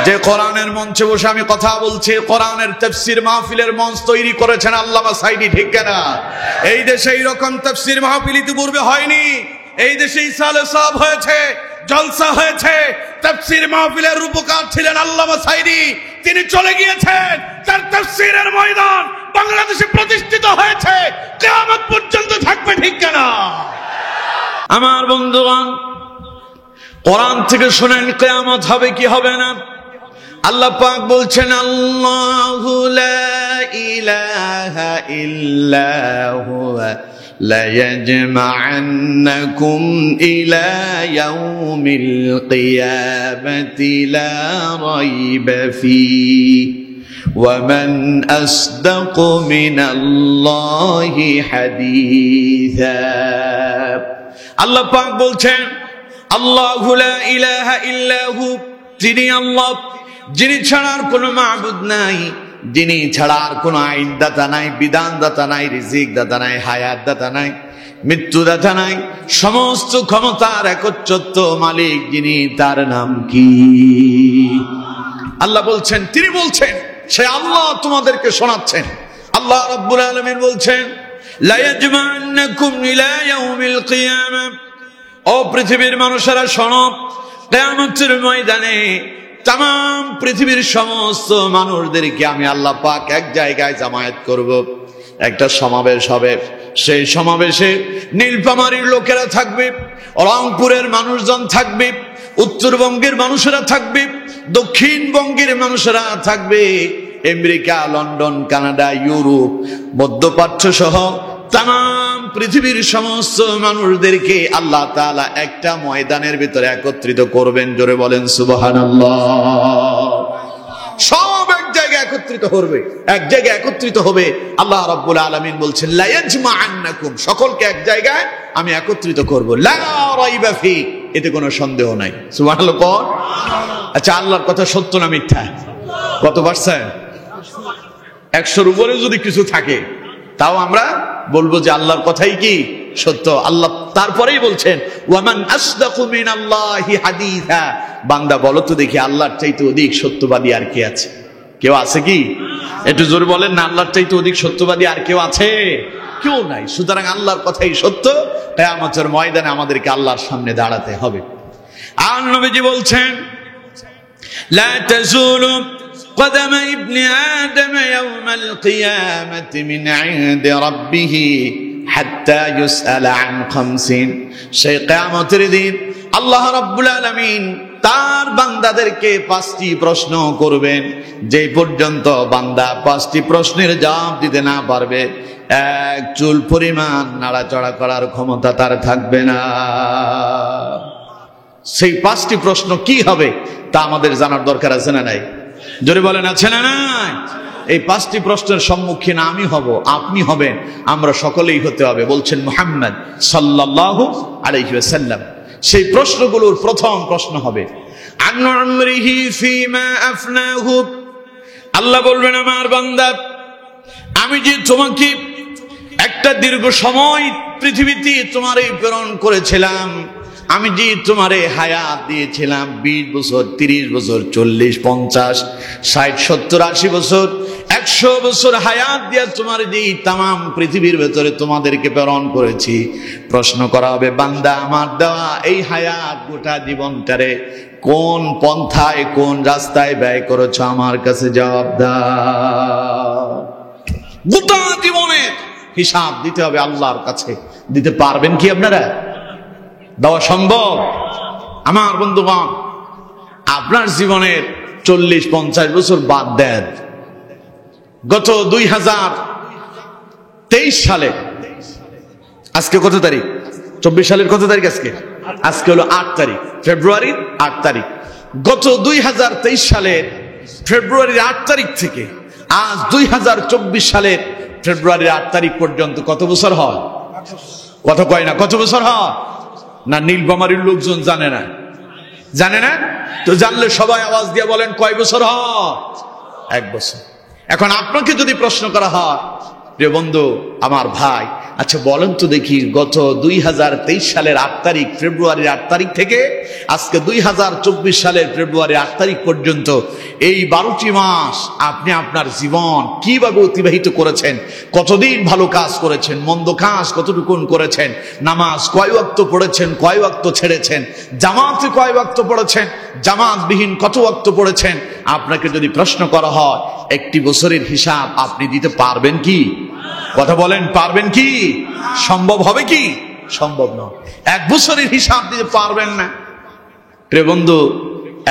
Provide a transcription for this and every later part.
যে কোরআনের মঞ্চে বসে আমি কথা বলছি, কোরআনের তাফসীর মাহফিলের মঞ্চ তৈরি করেছেন আল্লামা সাঈদী, ঠিক কিনা? এই দেশে এইরকম তাফসীর মাহফিল ইতিপূর্বে হয়নি। এই দেশে ইসালে সাহেব হয়েছে, জলসা হয়েছে, তাফসীর মাহফিলের রূপকার ছিলেন আল্লামা সাঈদী। তিনি চলে গিয়েছেন, তার তাফসীরের ময়দান বাংলাদেশে প্রতিষ্ঠিত হয়েছে, কিয়ামত পর্যন্ত থাকবে, ঠিক কিনা? আমার বন্ধুগণ, কোরআন থেকে শুনেন কিয়ামত হবে কি হবে না। আল্লাহ পাক বলছেন, আল্লাহু লা ইলাহা ইল্লা হুয়া লা ইয়াজমা'আন্নাকুম ইলা ইয়াউমিল কিয়ামাতি লা রাইবা ফীহি ওয়া মান আসদাকু মিনাল্লাহি হাদীসা। আল্লাহ পাক বলছেন, আল্লাহু লা ইলাহা ইল্লা হু, তিনি আল্লাহ, যিনি ছাড়ার কোনো মাবুদ নাই, যিনি ছাড়ার কোনো আইনদাতা নাই, বিধানদাতা নাই, রিজিক দাতা নাই, হায়াত দাতা নাই, মৃত্যু দাতা নাই, সমস্ত ক্ষমতার একচ্ছত্ব মালিক যিনি, তার নাম কি? আল্লাহ বলছেন, তিনি বলছেন, সে আল্লাহ তোমাদেরকে শোনাচ্ছেন। আল্লাহ রাব্বুল আলামিন বলছেন, লা ইয়াজমা'আন্নাকুম ইলা ইয়াউমিল কিয়ামাহ, ও পৃথিবীর মানুষেরা শোনো, কিয়ামতের ময়দানে তাম পৃথিবীর সমস্ত মানুষদেরকে আমি আল্লাহ পাক এক জায়গায় জামায়াত করব, একটা সমাবেশ হবে। সেই সমাবেশে নীলফামারীর লোকেরা থাকবে, রংপুরের মানুষজন থাকবে, উত্তরবঙ্গের মানুষেরা থাকবে, দক্ষিণবঙ্গের মানুষেরা থাকবে, আমেরিকা, লন্ডন, কানাডা, ইউরোপ, মধ্যপ্রাচ্য সহ তাম পৃথিবীর সমস্ত মানুষদেরকে আল্লাহ তাআলা একটা ময়দানের ভিতরে একত্রিত করবেন। জোরে বলেন সুবহানাল্লাহ। সব এক জায়গায় একত্রিত হবে, এক জায়গায় একত্রিত হবে। আল্লাহ রাব্বুল আলামিন বলছেন, লা ইয়াজমা'আন্নাকুম, সকলকে এক জায়গায় আমি একত্রিত করব, লা রাইবা ফি, এতে কোনো সন্দেহ নাই। সুবহানাল্লাহ। আচ্ছা, আল্লাহর কথা সত্য না মিথ্যা? কত পারছেন? 100-এর উপরে যদি কিছু থাকে তাও আমরা বলবো যে আল্লাহর কথাই কি সত্য। আল্লাহ তারপরেই বলছেন, ওয়ামান আসদাকু মিনাল্লাহি হাদিসা, বান্দা বলো তো দেখি আল্লাহর চাইতে অধিক সত্যবাদী আর কে আছে? কেউ আছে কি? একটু জোরে বলেন না, আল্লাহর চাইতে অধিক সত্যবাদী আর কেউ আছে? কেউ নাই। সুতরাং আল্লাহর কথাই সত্য। কিয়ামতের ময়দানে আমাদেরকে আল্লাহর সামনে দাঁড়াতে হবে। আর নবীজি বলছেন, লা তাজুলু قدم ابن آدم يوم القيامة من عند ربه حتى يسأل عن 50। সেই কিয়ামতের দিন আল্লাহ রাব্বুল আলামিন তার বান্দাদেরকে 5টি প্রশ্ন করবেন, যে পর্যন্ত বান্দা 5টি প্রশ্নের জবাব দিতে না পারবে, এক চুল পরিমাণ নাড়াচড়া করার ক্ষমতা তার থাকবে না। সেই 5টি প্রশ্ন কি হবে তা আমাদের জানার দরকার আছে না নাই? জোরে বলেন, আছে না নাই? এই 5টি প্রশ্নের সম্মুখীন আমি হব, আপনি হবেন, আমরা সকলেই হতে হবে। বলছেন মুহাম্মদ সাল্লাল্লাহু আলাইহি ওয়াসাল্লাম। সেই প্রশ্নগুলোর প্রথম প্রশ্ন হবে, আন উমরিহি ফিমা আফনাহু। আল্লাহ বলবেন, আমার বান্দা, আমি যে তোমাকে একটা দীর্ঘ সময় পৃথিবীতে তোমারে প্রেরণ করেছিলাম, আমি যে তোমারে হায়াত দিয়েছিলাম 20 বছর, 30 বছর, 40, 50, 60, 70, 80 বছর, 100 বছর হায়াত দিয়ে তোমার যে তাম পৃথিবীর ভেতরে তোমাদেরকে প্রেরণ করেছি, প্রশ্ন করা হবে, বান্দা আমার দেওয়া এই হায়াত গোটা জীবনটারে কোন পন্থায়, কোন রাস্তায় ব্যয় করেছো, আমার কাছে জবাব দাও। গোটা জীবনের হিসাব দিতে হবে আল্লাহর কাছে। দিতে পারবেন কি আপনারা? দেওয়া সম্ভব? আমার বন্ধুগণ, আপনার জীবনের 40-50 বছর বাদ দেন, গত 2023 সালে, আজকে কত তারিখ? 24 সালের কত তারিখ আজকে? আজকে হলো 8 তারিখ, ফেব্রুয়ারির 8 তারিখ। গত 2023 সালের ফেব্রুয়ারির 8 তারিখ থেকে আজ 2024 সালের ফেব্রুয়ারির 8 তারিখ পর্যন্ত কত বছর হয়? কত কয় না? কত বছর হয় না? নীলফামারীর লোকজন জানে না? জানে না তো? জানলে সবাই আওয়াজ দিয়ে বলেন, কয় বছর হয়? 1 বছর। এখন আপনাকে যদি প্রশ্ন করা হয় প্রিয় বন্ধু আমার ভাই, আচ্ছা বলেন তো দেখি, গত 2023 সালের 8 তারিখ, ফেব্রুয়ারির 8 তারিখ থেকে আজকে 2024 সালের ফেব্রুয়ারির 8 তারিখ পর্যন্ত এই 12টি মাস আপনি আপনার জীবন কিভাবে অতিবাহিত করেছেন? কতদিন ভালো কাজ করেছেন, মন্দ কাজ কতটুকুন করেছেন, নামাজ কয় ওয়াক্ত পড়েছেন, কয় ওয়াক্ত ছেড়েছেন, জামাতে কয় ওয়াক্ত পড়েছেন, জামাতবিহীন কত ওয়াক্ত পড়েছেন? আপনাকে যদি প্রশ্ন করা হয় একটি বছরের হিসাব আপনি দিতে পারবেন কি? কথা বলেন, পারবেন কি? সম্ভব হবে কি? সম্ভব নয়। 1 বছরের হিসাব দিতে পারবেন না। প্রিয় বন্ধু,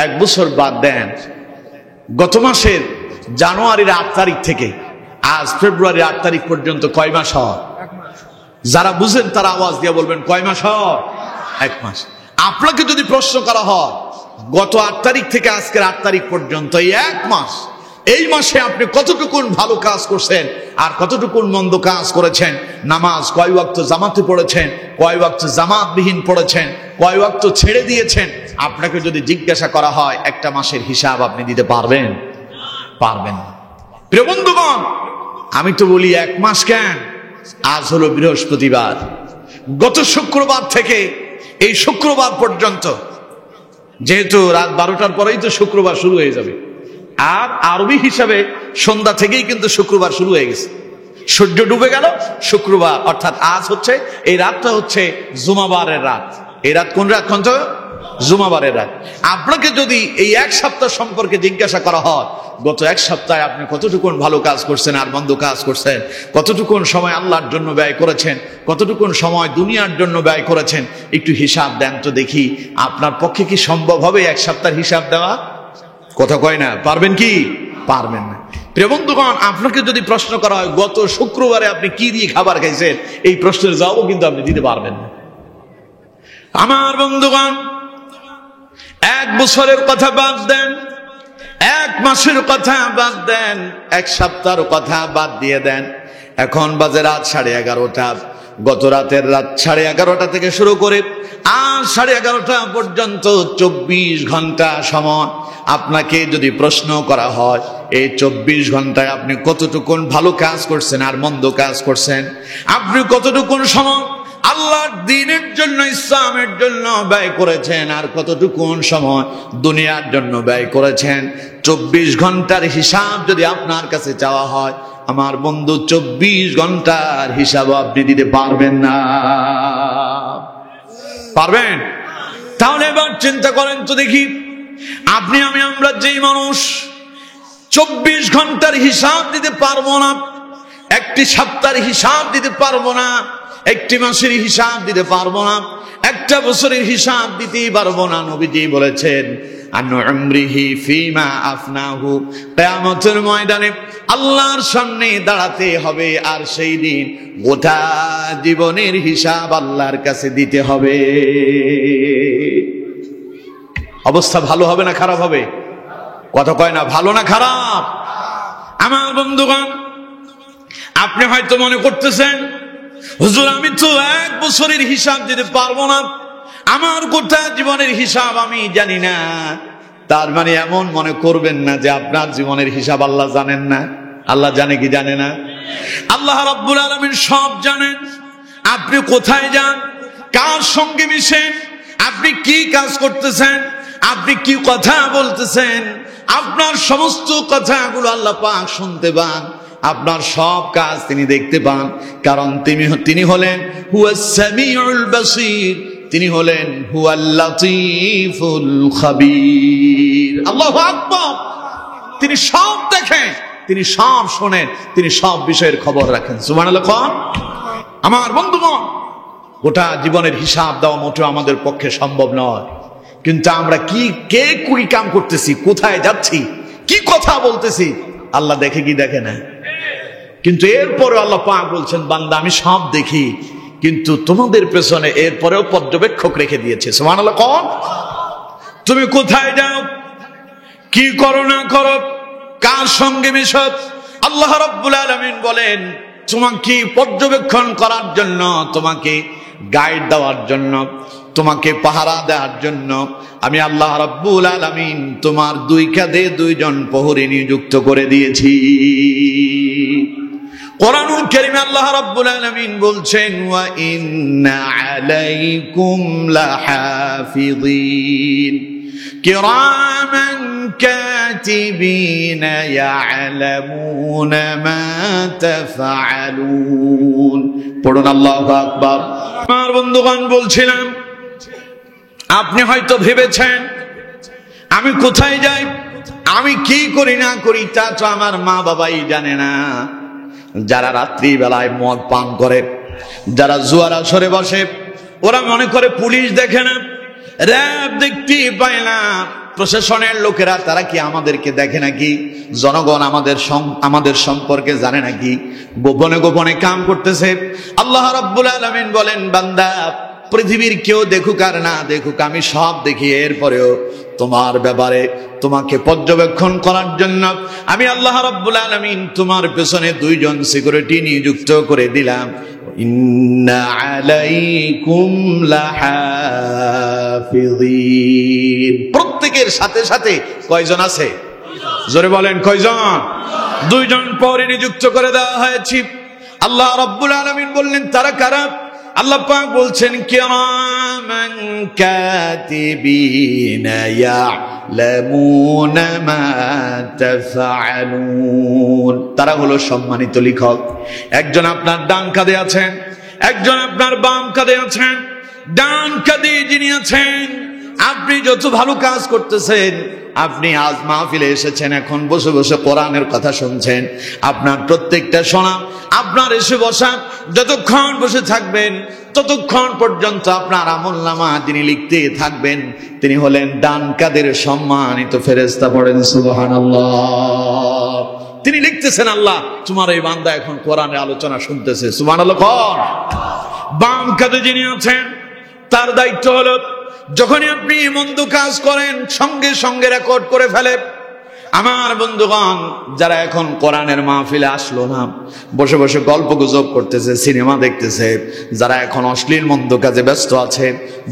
1 বছর বাদ দেন, গত মাসের জানুয়ারির 8 তারিখ থেকে আজ ফেব্রুয়ারির 8 তারিখ পর্যন্ত কয় মাস হয়? যারা বুঝেন তারা আওয়াজ দিয়ে বলবেন, কয় মাস হয়? 1 মাস। আপনাকে যদি প্রশ্ন করা হয় গত 8 তারিখ থেকে আজকের 8 তারিখ পর্যন্ত এই 1 মাস, এই মাসে আপনি কতটুকুন ভালো কাজ করছেন আর কতটুকুন মন্দ কাজ করেছেন, নামাজ কয় ওয়াক্ত জামাতে পড়েছেন, কয় ওয়াক্ত জামাতবিহীন পড়েছেন, কয় ওয়াক্ত ছেড়ে দিয়েছেন, আপনাকে যদি জিজ্ঞাসা করা হয় একটা মাসের হিসাব আপনি দিতে পারবেন? পারবেন না। প্রিয় বন্ধুগণ, আমি তো বলি 1 মাস কেন, আজ হলো বৃহস্পতিবার, গত শুক্রবার থেকে এই শুক্রবার পর্যন্ত, যেহেতু রাত 12টার পরেই তো শুক্রবার শুরু হয়ে যাবে, আর আরবি হিসাবে সন্ধ্যা থেকেই কিন্তু শুক্রবার শুরু হয়ে গেছে। সূর্য ডুবে গেল শুক্রবার, অর্থাৎ আজ হচ্ছে, এই রাতটা হচ্ছে জুমাবারের রাত। এই রাত কোন রাত? কোন? জুমাবারের রাত। আপনাকে যদি এই 1 সপ্তাহ সম্পর্কে জিজ্ঞাসা করা হয়, গত 1 সপ্তাহে আপনি কতটুকুন ভালো কাজ করছেন আর মন্দ কাজ করছেন, কতটুকুন সময় আল্লাহর জন্য ব্যয় করেছেন, কতটুকুন সময় দুনিয়ার জন্য ব্যয় করেছেন, একটু হিসাব দেন তো দেখি। আপনার পক্ষে কি সম্ভব হবে 1 সপ্তাহের হিসাব দেওয়া? কথা কয় না, পারবেন কি? পারবেন না। প্রিয় বন্ধুগণ, আপনাকে যদি প্রশ্ন করা হয় গত শুক্রবারে আপনি কি দিয়ে খাবার খাইছেন, এই প্রশ্নের জবাবও কিন্তু আপনি দিতে পারবেন না। আমার বন্ধুগণ, 1 বছরের কথা বাদ দেন, 1 মাসের কথা বাদ দেন, 1 সপ্তাহের কথা বাদ দিয়ে দেন। এখন বাজে রাত 11:30। গত রাতের রাত 11:30 থেকে শুরু করে আজ 11:30 পর্যন্ত 24 ঘন্টা সময়। আপনাকে যদি প্রশ্ন করা হয় এই 24 ঘন্টায় আপনি কতটুকুন ভালো কাজ করছেন আর মন্দ কাজ করছেন, আপনি কতটুকুন সময় আল্লাহর দ্বীনের জন্য, ইসলামের জন্য ব্যয় করেছেন আর কতটুকুন সময় দুনিয়ার জন্য ব্যয় করেছেন, 24 ঘন্টার হিসাব যদি আপনার কাছে চাওয়া হয়, আমার বন্ধু 24 ঘন্টার হিসাব আপনি দিতে পারবেন না। পারবেন? তাহলে এবার চিন্তা করেন তো দেখি, আপনি আমরা যেই মানুষ 24 ঘন্টার হিসাব দিতে পারবো না, একটি সপ্তাহের হিসাব দিতে পারবো না, একটি মাসের হিসাব দিতে পারবো না, একটা বছরের হিসাব দিতেই পারবো না। নবীজি বলেছেন, আনউমরিহি ফিমা আফনাহু, কিয়ামতের ময়দানে আল্লাহর সামনে দাঁড়াতে হবে, আর সেই দিন গোটা জীবনের হিসাব আল্লাহর কাছে দিতে হবে। অবস্থা ভালো হবে না খারাপ হবে? কথা কয় না, ভালো না খারাপ? আমার বন্ধুগণ, আপনি হয়তো মনে করতেছেন, হুজুর আমি তো 1 বছরের হিসাব দিতে পারবো না, আমার গোটা জীবনের হিসাব আমি জানি না। তার মানে এমন মনে করবেন না যে আপনার জীবনের হিসাব আল্লাহ জানেন না। আল্লাহ জানে কি জানে না? আল্লাহ রাব্বুল আলামিন সব জানেন। আপনি কোথায় যান, কার সঙ্গে মিশেন, আপনি কি কাজ করতেছেন, আপনি কি কথা বলতেছেন, আপনার সমস্ত কথাগুলো আল্লাহ পাক শুনতে পান, আপনার সব কাজ তিনি দেখতে পান। কারণ তিনি হলেন হুয়াস সামিউল বাসীর, তিনি হলেন হুয়াল লাতীফুল খাবীর। আল্লাহু আকবার। তিনি সব দেখেন, তিনি সব শোনেন, তিনি সব বিষয়ের খবর রাখেন। সুবহানাল্লাহ। আমার বন্ধুগণ, গোটা জীবনের হিসাব দেওয়া মোটেও আমাদের পক্ষে সম্ভব নয়, কিন্তু আমরা কে কুড়ি কাম করতেছি, কোথায় যাচ্ছি, কি কথা বলতেছি, আল্লাহ দেখে কি দেখে না? কিন্তু এরপরে আল্লাহ পাক বলছেন, বান্দা আমি সব দেখি, কিন্তু তোমাদের পেছনে এরপরেও পর্যবেক্ষক রেখে দিয়েছে। সুবহানাল্লাহ। কোন তুমি কোথায় যাও, কি করো না করো, কার সঙ্গে মিশো, আল্লাহ রাব্বুল আলামিন বলেন তোমাকে পর্যবেক্ষণ করার জন্য, তোমাকে গাইড দেওয়ার জন্য, তোমাকে পাহারা দেওয়ার জন্য আমি আল্লাহ রাব্বুল আলামিন তোমার 2 কাঁধে 2 জন প্রহরী নিযুক্ত করে দিয়েছি। কোরআনুল কারীমে আল্লাহ রাব্বুল আলামিন বলছেন ওয়া ইন্না আলাইকুম লাহাফিযিন কিরামান কাতিবিনা ইয়ালামুনা মা তাফআলুন। পড়ুন আল্লাহু আকবার। আমার বন্ধুগণ, বলছিলাম আপনি হয়তো ভেবেছেন আমি কোথায় যাই, আমি কি করি না করি তা তো আমার মা বাবাই জানে না। যারা রাত্রি বেলায় মদ পান করে, যারা জুয়ার আসরে বসে, ওরা মনে করে পুলিশ দেখে না, র‍্যাব দেখতে পায় না, প্রশাসনের লোকেরা তারা কি আমাদেরকে দেখে নাকি, জনগণ আমাদের সম্পর্কে জানে নাকি, গোপনে গোপনে কাম করতেছে। আল্লাহ রাব্বুল আলামিন বলেন, বান্দা পৃথিবীর কেউ দেখুক আর না দেখুক, আমি সব দেখি, এরপরেও তোমার ব্যাপারে তোমাকে পর্যবেক্ষণ করার জন্য আমি আল্লাহ রাব্বুল আলামিন তোমার পেছনে 2 জন সিকিউরিটি নিযুক্ত করে দিলাম। ইন্না আলাইকুম লাহাফিযিন। প্রত্যেকের সাথে সাথে কয়জন আছে? জোরে বলেন কয়জন? 2 জন পরে নিযুক্ত করে দেওয়া হয়েছে। আল্লাহ রাব্বুল আলামিন বললেন তারা কারা? আল্লাহ পাক বলছেন কিরামান কাতিবিনা ইয়ালামুনা মা তাফআলুন। তারা হলো সম্মানিত লেখক। একজন আপনার ডান কাঁধে আছেন, একজন আপনার বাম কাঁধে আছেন। ডান কাঁধে যিনি আছেন, আপনি যত ভালো কাজ করতেছেন, আপনি আজ মাহফিলে এসেছেন, এখন বসে বসে কোরআনের কথা শুনছেন, আপনার প্রত্যেকটা শোনা, আপনার এসে বসা, যতক্ষণ বসে থাকবেন ততক্ষণ পর্যন্ত আপনার আমলনামা যিনি লিখতে থাকবেন, তিনি হলেন ডান কাদের সম্মানিত ফেরেশতা। পড়েন সুবহানাল্লাহ। তিনি লিখতেছেন, আল্লাহ তোমার এই বান্দা এখন কোরআনের আলোচনা শুনতেছে। সুবহানাল্লাহ। বাম কাঁধে যিনি আছেন, তার দায়িত্ব হলো যখনই আপনি মন্দ কাজ করেন সঙ্গে সঙ্গে রেকর্ড করে ফেলে। আমার বন্ধুগণ, যারা এখন কোরআনের মাহফিলে আসলো না, বসে বসে গল্প গুজব করতেছে, সিনেমা দেখতেছে, যারা এখন অশ্লীল মন্দ কাজে ব্যস্ত আছে,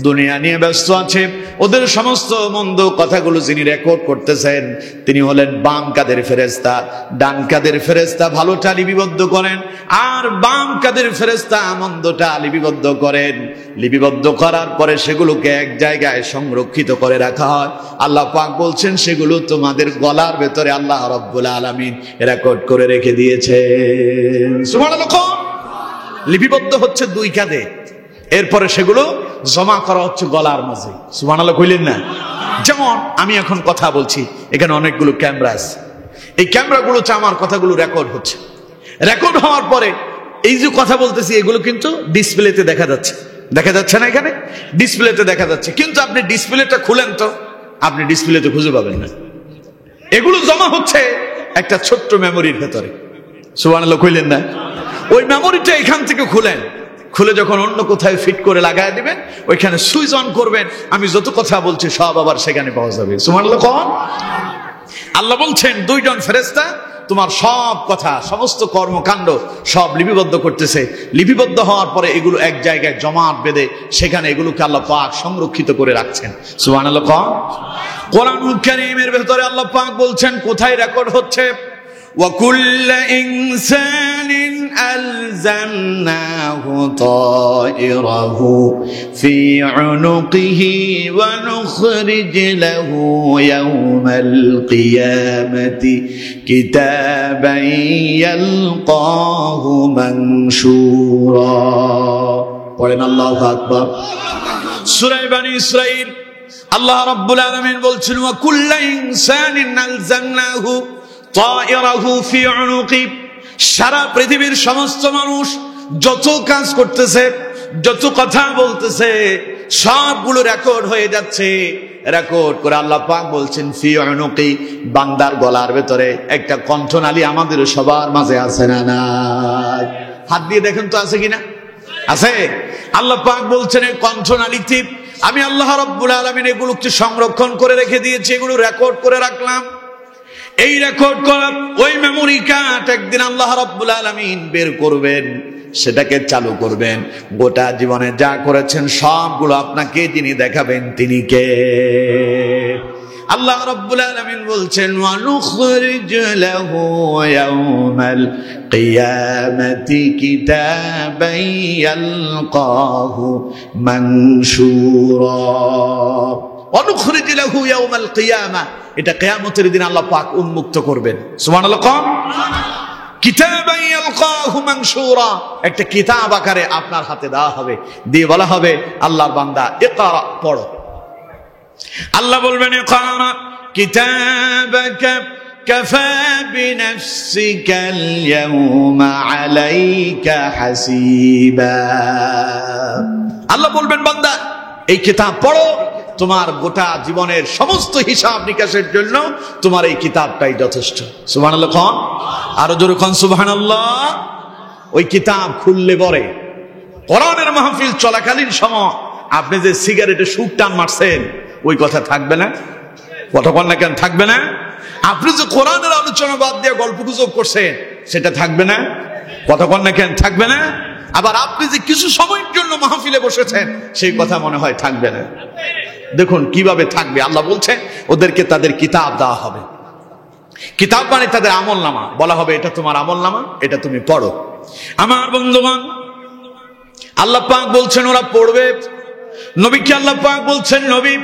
দুনিয়া নিয়ে ব্যস্ত আছে, ওদের সমস্ত মন্দ কথাগুলো যিনি রেকর্ড করতেছেন, তিনি হলেন বাম কাদের ফেরেশতা। ডান কাদের ফেরেশতা ভালোটা লিপিবদ্ধ করেন, আর বাম কাদের ফেরেশতা মন্দটা লিপিবদ্ধ করেন। লিপিবদ্ধ করার পরে সেগুলোকে এক জায়গায় সংরক্ষিত করে রাখা হয়। আল্লাহ পাক বলছেন সেগুলো তোমাদের গলার ভেতরে আল্লাহ রাব্বুল আলামিন রেকর্ড করে রেখে দিয়েছেন। সুবহানাল্লাহ। লিপিবদ্ধ হচ্ছে 2 কাঁধে, এরপরে সেগুলো জমা করা হচ্ছে গলার মাঝে। সুবহানাল্লাহ কইলেন না? যেমন আমি এখন কথা বলছি, এখানে অনেকগুলো ক্যামেরা আছে, এই ক্যামেরাগুলোতে আমার কথাগুলো রেকর্ড হচ্ছে। রেকর্ড হওয়ার পরে এই যে কথা বলতেছি এগুলো কিন্তু ডিসপ্লেতে দেখা যাচ্ছে। দেখা যাচ্ছে না? এখানে ডিসপ্লেতে দেখা যাচ্ছে, কিন্তু আপনি ডিসপ্লেটা খুলেন তো আপনি ডিসপ্লেতে খুঁজে পাবেন না। এগুলো জমা হচ্ছে একটা ছোট্ট মেমোরির ভেতরে। সুবহানাল্লাহ কইলেন না? ওই মেমোরিটা এখান থেকে খুলেন, খুলে যখন অন্য কোথায় ফিট করে লাগায় দিবেন, ওইখানে সুইচ অন করবেন, আমি যত কথা বলছি সব আবার সেখানে পাওয়া যাবে। সুবহানাল্লাহ। আল্লাহ বলছেন 2 জন ফেরেশতা তোমার সব কথা, সমস্ত কর্মকাণ্ড সব লিপিবদ্ধ করতেছে। লিপিবদ্ধ হওয়ার পরে এগুলো এক জায়গায় জমাট বেঁধে সেখানে এগুলোকে আল্লাহ পাক সংরক্ষিত করে রাখছেন। সুবহানাল্লাহ। কোরআনুল কারীমের ভেতরে আল্লাহ পাক বলছেন কোথায় রেকর্ড হচ্ছে, وَكُلَّ إِنسَانٍ أَلْزَمْنَاهُ طَائِرَهُ فِي عُنُقِهِ وَنُخْرِجْ لَهُ يَوْمَ الْقِيَامَةِ كِتَابًا يَلْقَاهُ مَنشُورًا। পড়েন আল্লাহু আকবার। সূরা বনী ইসরাঈল আল্লাহ রাব্বুল আলামিন বলছেন وَكُلَّ إِنسَانٍ أَلْزَمْنَاهُ তায়রাহু ফি উনুকি। সারা পৃথিবীর সমস্ত মানুষ যত কাজ করতেছে, যত কথা বলতেছে, সবগুলো রেকর্ড হয়ে যাচ্ছে। রেকর্ড করে আল্লাহ পাক বলছেন ফি উনুকি, বান্দার গলার ভেতরে একটা কণ্ঠনালী আমাদের সবার মাঝে আছে না নাই? হাত দিয়ে দেখেন তো আছে কিনা? আছে। আল্লাহ পাক বলছেন এই কণ্ঠনালীতে আমি আল্লাহ রাব্বুল আলামিন এগুলোকে সংরক্ষণ করে রেখে দিয়েছি, এগুলো রেকর্ড করে রাখলাম। এই রেকর্ড করা ওই মেমোরি কার্ড একদিন আল্লাহ রাব্বুল আলামিন বের করবেন, সেটাকে চালু করবেন। গোটা জীবনে যা করেছেন সবগুলো আপনাকে যিনি দেখাবেন তিনি কে? আল্লাহ রাব্বুল আলামিন বলছেন ওয়া নুখরিজ লাহু ইয়াওমাল কিয়ামাতি কিতাবান ইয়ালকাহু মানশুরা। ওয়া নুখরিজ লাহু ইয়াওমাল কিয়ামা, এটা কিয়ামতের দিন আল্লাহ পাক উন্মুক্ত করবেন। সুবহানাল্লাহ। কিতাবান ইয়ালকাহু মানশুরা, একটা কিতাব আকারে আপনার হাতে দেওয়া হবে, দিয়ে বলা হবে আল্লাহর বান্দা ইকরা, পড়ো। আল্লাহ বলবেন ইকরা কিতাবাকা কাফা বিনাফসিকা আল-ইয়াওমা আলাইকা হাসিবা। আল্লাহ বলবেন বান্দা এই কিতাব পড়ো, তোমার গোটা জীবনের সমস্ত হিসাব নিকাশের জন্য তোমার এই কিতাবটাই যথেষ্ট। সুবহানাল্লাহ। আরো জোরে কোন সুবহানাল্লাহ। ওই কিতাব খুললে পরে কোরআনের মাহফিল চলাকালীন সময় আপনি যে সিগারেটে সুখ টান মারছেন ওই কথা থাকবে না। কতক্ষণ না কেন থাকবে না? আপনি যে কোরআনের আলোচনা বাদ দিয়ে গল্প গুজব করছেন সেটা থাকবে না। কতক্ষণ না কেন থাকবে না? আবার আপনি যে কিছু সময়ের জন্য মাহফিলে বসেছেন সেই কথা মনে হয় থাকবে না। দেখুন কিভাবে থাকবে। আল্লাহ বলছেন ওদেরকে তাদের কিতাব দেওয়া হবে। কিতাব মানে তাদের আমল নামা, বলা হবে এটা তোমার আমল নামা, এটা তুমি পড়ো। আমার বন্ধুগণ, আল্লাহ পাক বলছেন ওরা পড়বে। নবীকে আল্লাহ পাক বলছেন নবী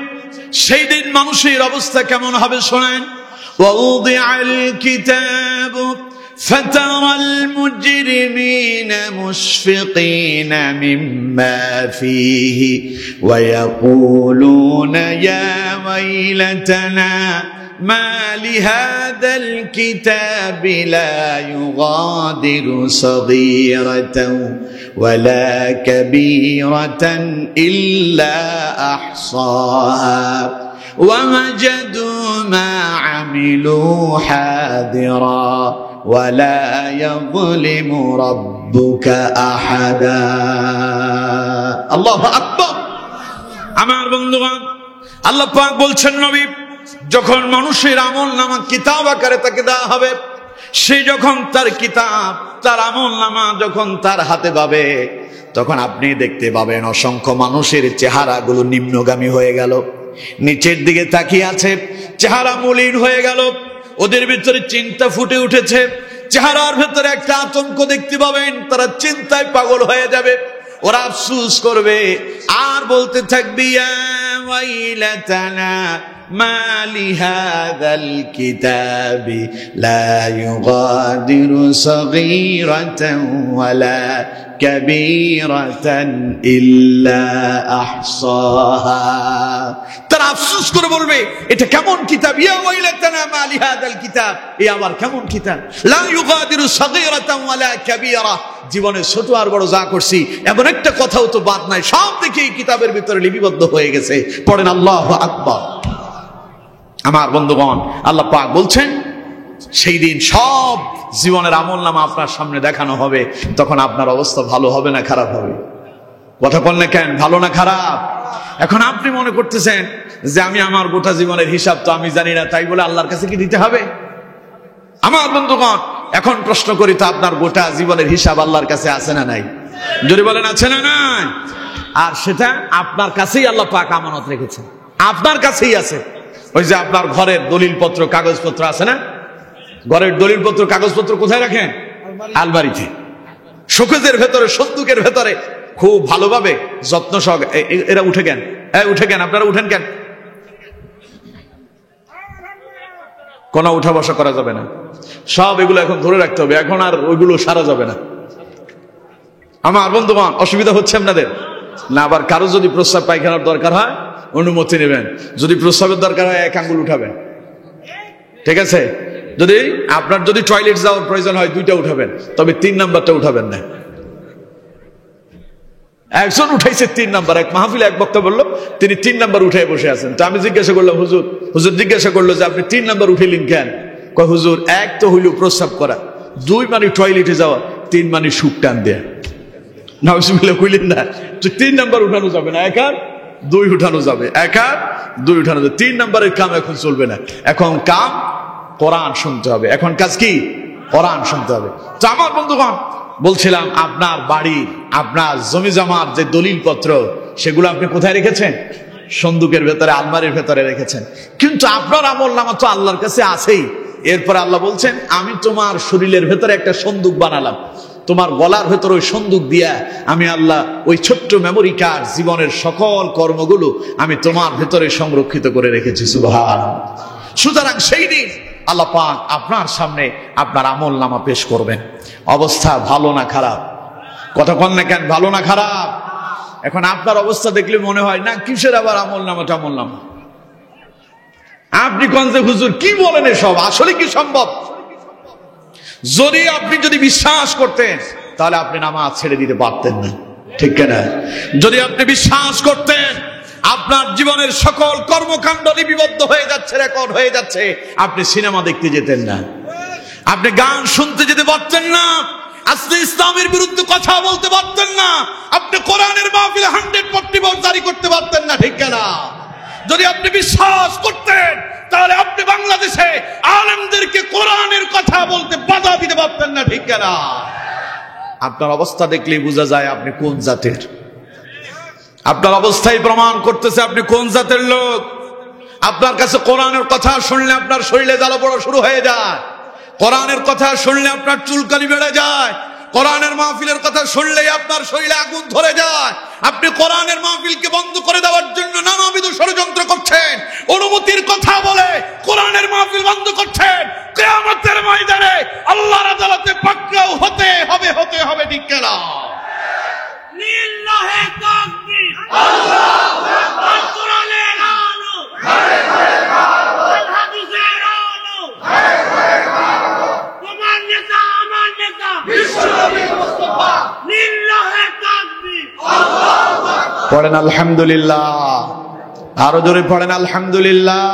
সেই দিন মানুষের অবস্থা কেমন হবে শোনেন। ওয়াউদিআল কিতাব فترى المجرمين مشفقين مما فيه ويقولون يا ويلتنا ما لهذا الكتاب لا يغادر صغيرة ولا كبيرة إلا أحصاها ووجدوا ما عملوا حاضرا ولا يظلم ربك أحدا। الله أكبر। আমার বন্ধুগণ, আল্লাহ পাক বলছেন নবী যখন মানুষের আমল নামা কিতাব আকারে তাকে দেওয়া হবে, সে যখন তার কিতাব তার আমল নামা যখন তার হাতে পাবে তখন আপনি দেখতে পাবেন অসংখ্য মানুষের চেহারাগুলো নিম্নগামী হয়ে গেল, নিচের দিকে তাকিয়ে আছে, চেহারা মলিন হয়ে গেল, ওদের ভিতরে চিন্তা ফুটে উঠেছে, চেহারার ভেতরে একটা আতঙ্ক দেখতে পাবেন, তারা চিন্তায় পাগল হয়ে যাবে, ওরা আফসোস করবে আর বলতে থাকবে ইয়া ওয়াইলাতানা মা লিহাযাল কিতাবি লা ইউগাদিরু সাগীরাতান ওয়ালা কাবীরাতান ইল্লা আহসাহা। তারা আফসোস করে বলবে এটা কেমন কিতাব, ইয়া ওয়াইলাতানা মা লিহাযাল কিতাব, এই আবার কেমন কিতাব, লা ইউগাদিরু সাগীরাতান ওয়ালা কাবীরা, জীবনে ছোট আর বড় যা করছি এমন একটা কথাও তো বাদ নাই, সব দেখি এই কিতাবের ভিতরে লিপিবদ্ধ হয়ে গেছে। পড়েন আল্লাহু আকবার। আমার বন্ধুগণ, আল্লাহ পাক বলছেন সেই দিন সব জীবনের আমলনামা আপনার সামনে দেখানো হবে, তখন আপনার অবস্থা ভালো হবে না খারাপ হবে? কথা বললে কেন, ভালো না খারাপ? এখন আপনি মনে করতেছেন যে আমি আমার গোটা জীবনের হিসাব তো আমি জানি না, তাই বলে আল্লাহর কাছে কি দিতে হবে? আমার বন্ধুগণ, এখন প্রশ্ন করি তো আপনার গোটা জীবনের হিসাব আল্লাহর কাছে আছে না নাই? যদি বলেন আছে না নাই? আর সেটা আপনার কাছেই আল্লাহ পাক আমানত রেখেছেন, আপনার কাছেই আছে। ওই যে আপনার ঘরের দলিলপত্র কাগজপত্র আছে না, ঘরের দলিলপত্র কাগজপত্র কোথায় রাখেন? আলমারিতে, শোকেজের ভেতরে, সন্দুকের ভেতরে খুব ভালোভাবে যত্ন সহ। এরা উঠে কেন? উঠে কেন? আপনারা উঠেন কেন? কোনো উঠা বসা করা যাবে না, সব এগুলো এখন ধরে রাখতে হবে, এখন আর ওইগুলো সারা যাবে না। আমার বন্ধুগণ, অসুবিধা হচ্ছে আপনাদের না? আবার কারো যদি প্রস্রাব পায়খানার দরকার হয় অনুমতি নেবেন, যদি প্রস্রাবের দরকার হয় এক আঙ্গুল উঠাবেন, ঠিক আছে? যদি আপনার যদি টয়লেট যাওয়ার প্রয়োজন হয় দুইটা উঠাবেন, তবে 3 নাম্বারটা উঠাবেন না। একজন উঠাইছে 3 নাম্বার, এক মাহফিলে এক বক্তা বললো তিনি 3 নাম্বার উঠে বসে আছেন। তো আমি জিজ্ঞাসা করলাম হুজুর, হুজুর জিজ্ঞাসা করলো যে আপনি 3 নাম্বার উঠিলেন কেন? কয় হুজুর, 1 তো হইল প্রস্রাব করা, 2 মানে টয়লেটে যাওয়া, 3 মানে সুখ টান দেয়া। নাউজুবিল্লাহ কইলেন না, তো 3 নাম্বার উঠানো যাবে না, 1 আর 2 উঠানো যাবে, 1 আর 2 উঠানো যাবে। 3 নাম্বারের কাম এখন চলবে না, এখন কাম কোরআন শুনতে হবে। এখন কাজ কি? কোরআন শুনতে হবে। তো আমার বন্ধুগণ, বলছিলাম আপনার বাড়ি, আপনার জমি জমার যে দলিলপত্র সেগুলো আপনি কোথায় রেখেছেন? সন্দুকের ভেতরে, আলমারির ভেতরে রেখেছেন, কিন্তু আপনার আমলনামা তো আল্লাহর কাছে আছেই। এরপরে আল্লাহ বলছেন, আমি তোমার শরীরের ভেতরে একটা সন্দুক বানালাম, তোমার গলার ভেতরে ওই সন্দুক দিয়া আমি আল্লাহ ওই ছোট্ট মেমোরি কার্ড, জীবনের সকল কর্মগুলো আমি তোমার ভেতরে সংরক্ষিত করে রেখেছি। সুবহানাল্লাহ। সুতরাং সেই দিন আল্লাহ পাক আপনার সামনে আপনার আমলনামা পেশ করবেন। অবস্থা ভালো না খারাপ? কথা কন না কেন, ভালো না খারাপ? এখন আপনার অবস্থা দেখলে মনে হয় না কিসের আবার আমলনামা টামলনামা। আপনি কোন যে হুজুর কি বলেন এসব, আসলে কি সম্ভব? যদি বিশ্বাস করতেন তাহলে আপনি নামাজ ছেড়ে দিতে পারতেন না, ঠিক কিনা? যদি আপনি বিশ্বাস করতেন আপনার জীবনের সকল কর্মকাণ্ড লিপিবদ্ধ হয়ে যাচ্ছে, রেকর্ড হয়ে যাচ্ছে, আপনি সিনেমা দেখতে যেতেন না, আপনি গান শুনতে যেতে পারতেন না, আজকে ইসলামের বিরুদ্ধে কথা বলতে পারতেন না, আপনি কোরআনের মাহফিলে 140 জারি করতে পারতেন না, ঠিক কিনা? যদি আপনি বিশ্বাস করতেন তাহলে আপনি বাংলাদেশে আলেমদেরকে কোরআনের কথা বলতে বাধা দিতে পারতেন না, ঠিক কিনা? আপনার অবস্থা দেখলেই বোঝা যায় আপনি কোন জাতের। আপনার অবস্থাই প্রমাণ করতেছে আপনি কোন জাতের লোক। আপনার কাছে কোরআনের কথা শুনলে আপনার শরীরে জ্বালাপোড়া শুরু হয়ে যায়, কোরআনের কথা শুনলে আপনার চুলকানি বেড়ে যায়, কোরআনের মাহফিলের কথা শুনলেই আপনার শরীরে আগুন ধরে যায়। আপনি কোরআনের মাহফিলকে বন্ধ করে দেওয়ার জন্য নানাবিধ ষড়যন্ত্র করছেন, অনুমতির কথা বলে কোরআনের মাহফিল বন্ধ করছেন। কিয়ামতের ময়দানে আল্লাহর আদালতে পাকড়াও হতে হবে, ঠিক কিনা? লিল্লাহি তাকবীর, আল্লাহু আকবার। কোরআনের আলো, আল হাদিসের আলো, তোমার নেতা আমার নেতা বিশ্বনবী মুস্তাফা। লিল্লাহি তাকবীর, আল্লাহু আকবার। পড়েন আলহামদুলিল্লাহ, আরো জোরে পড়েন আলহামদুলিল্লাহ।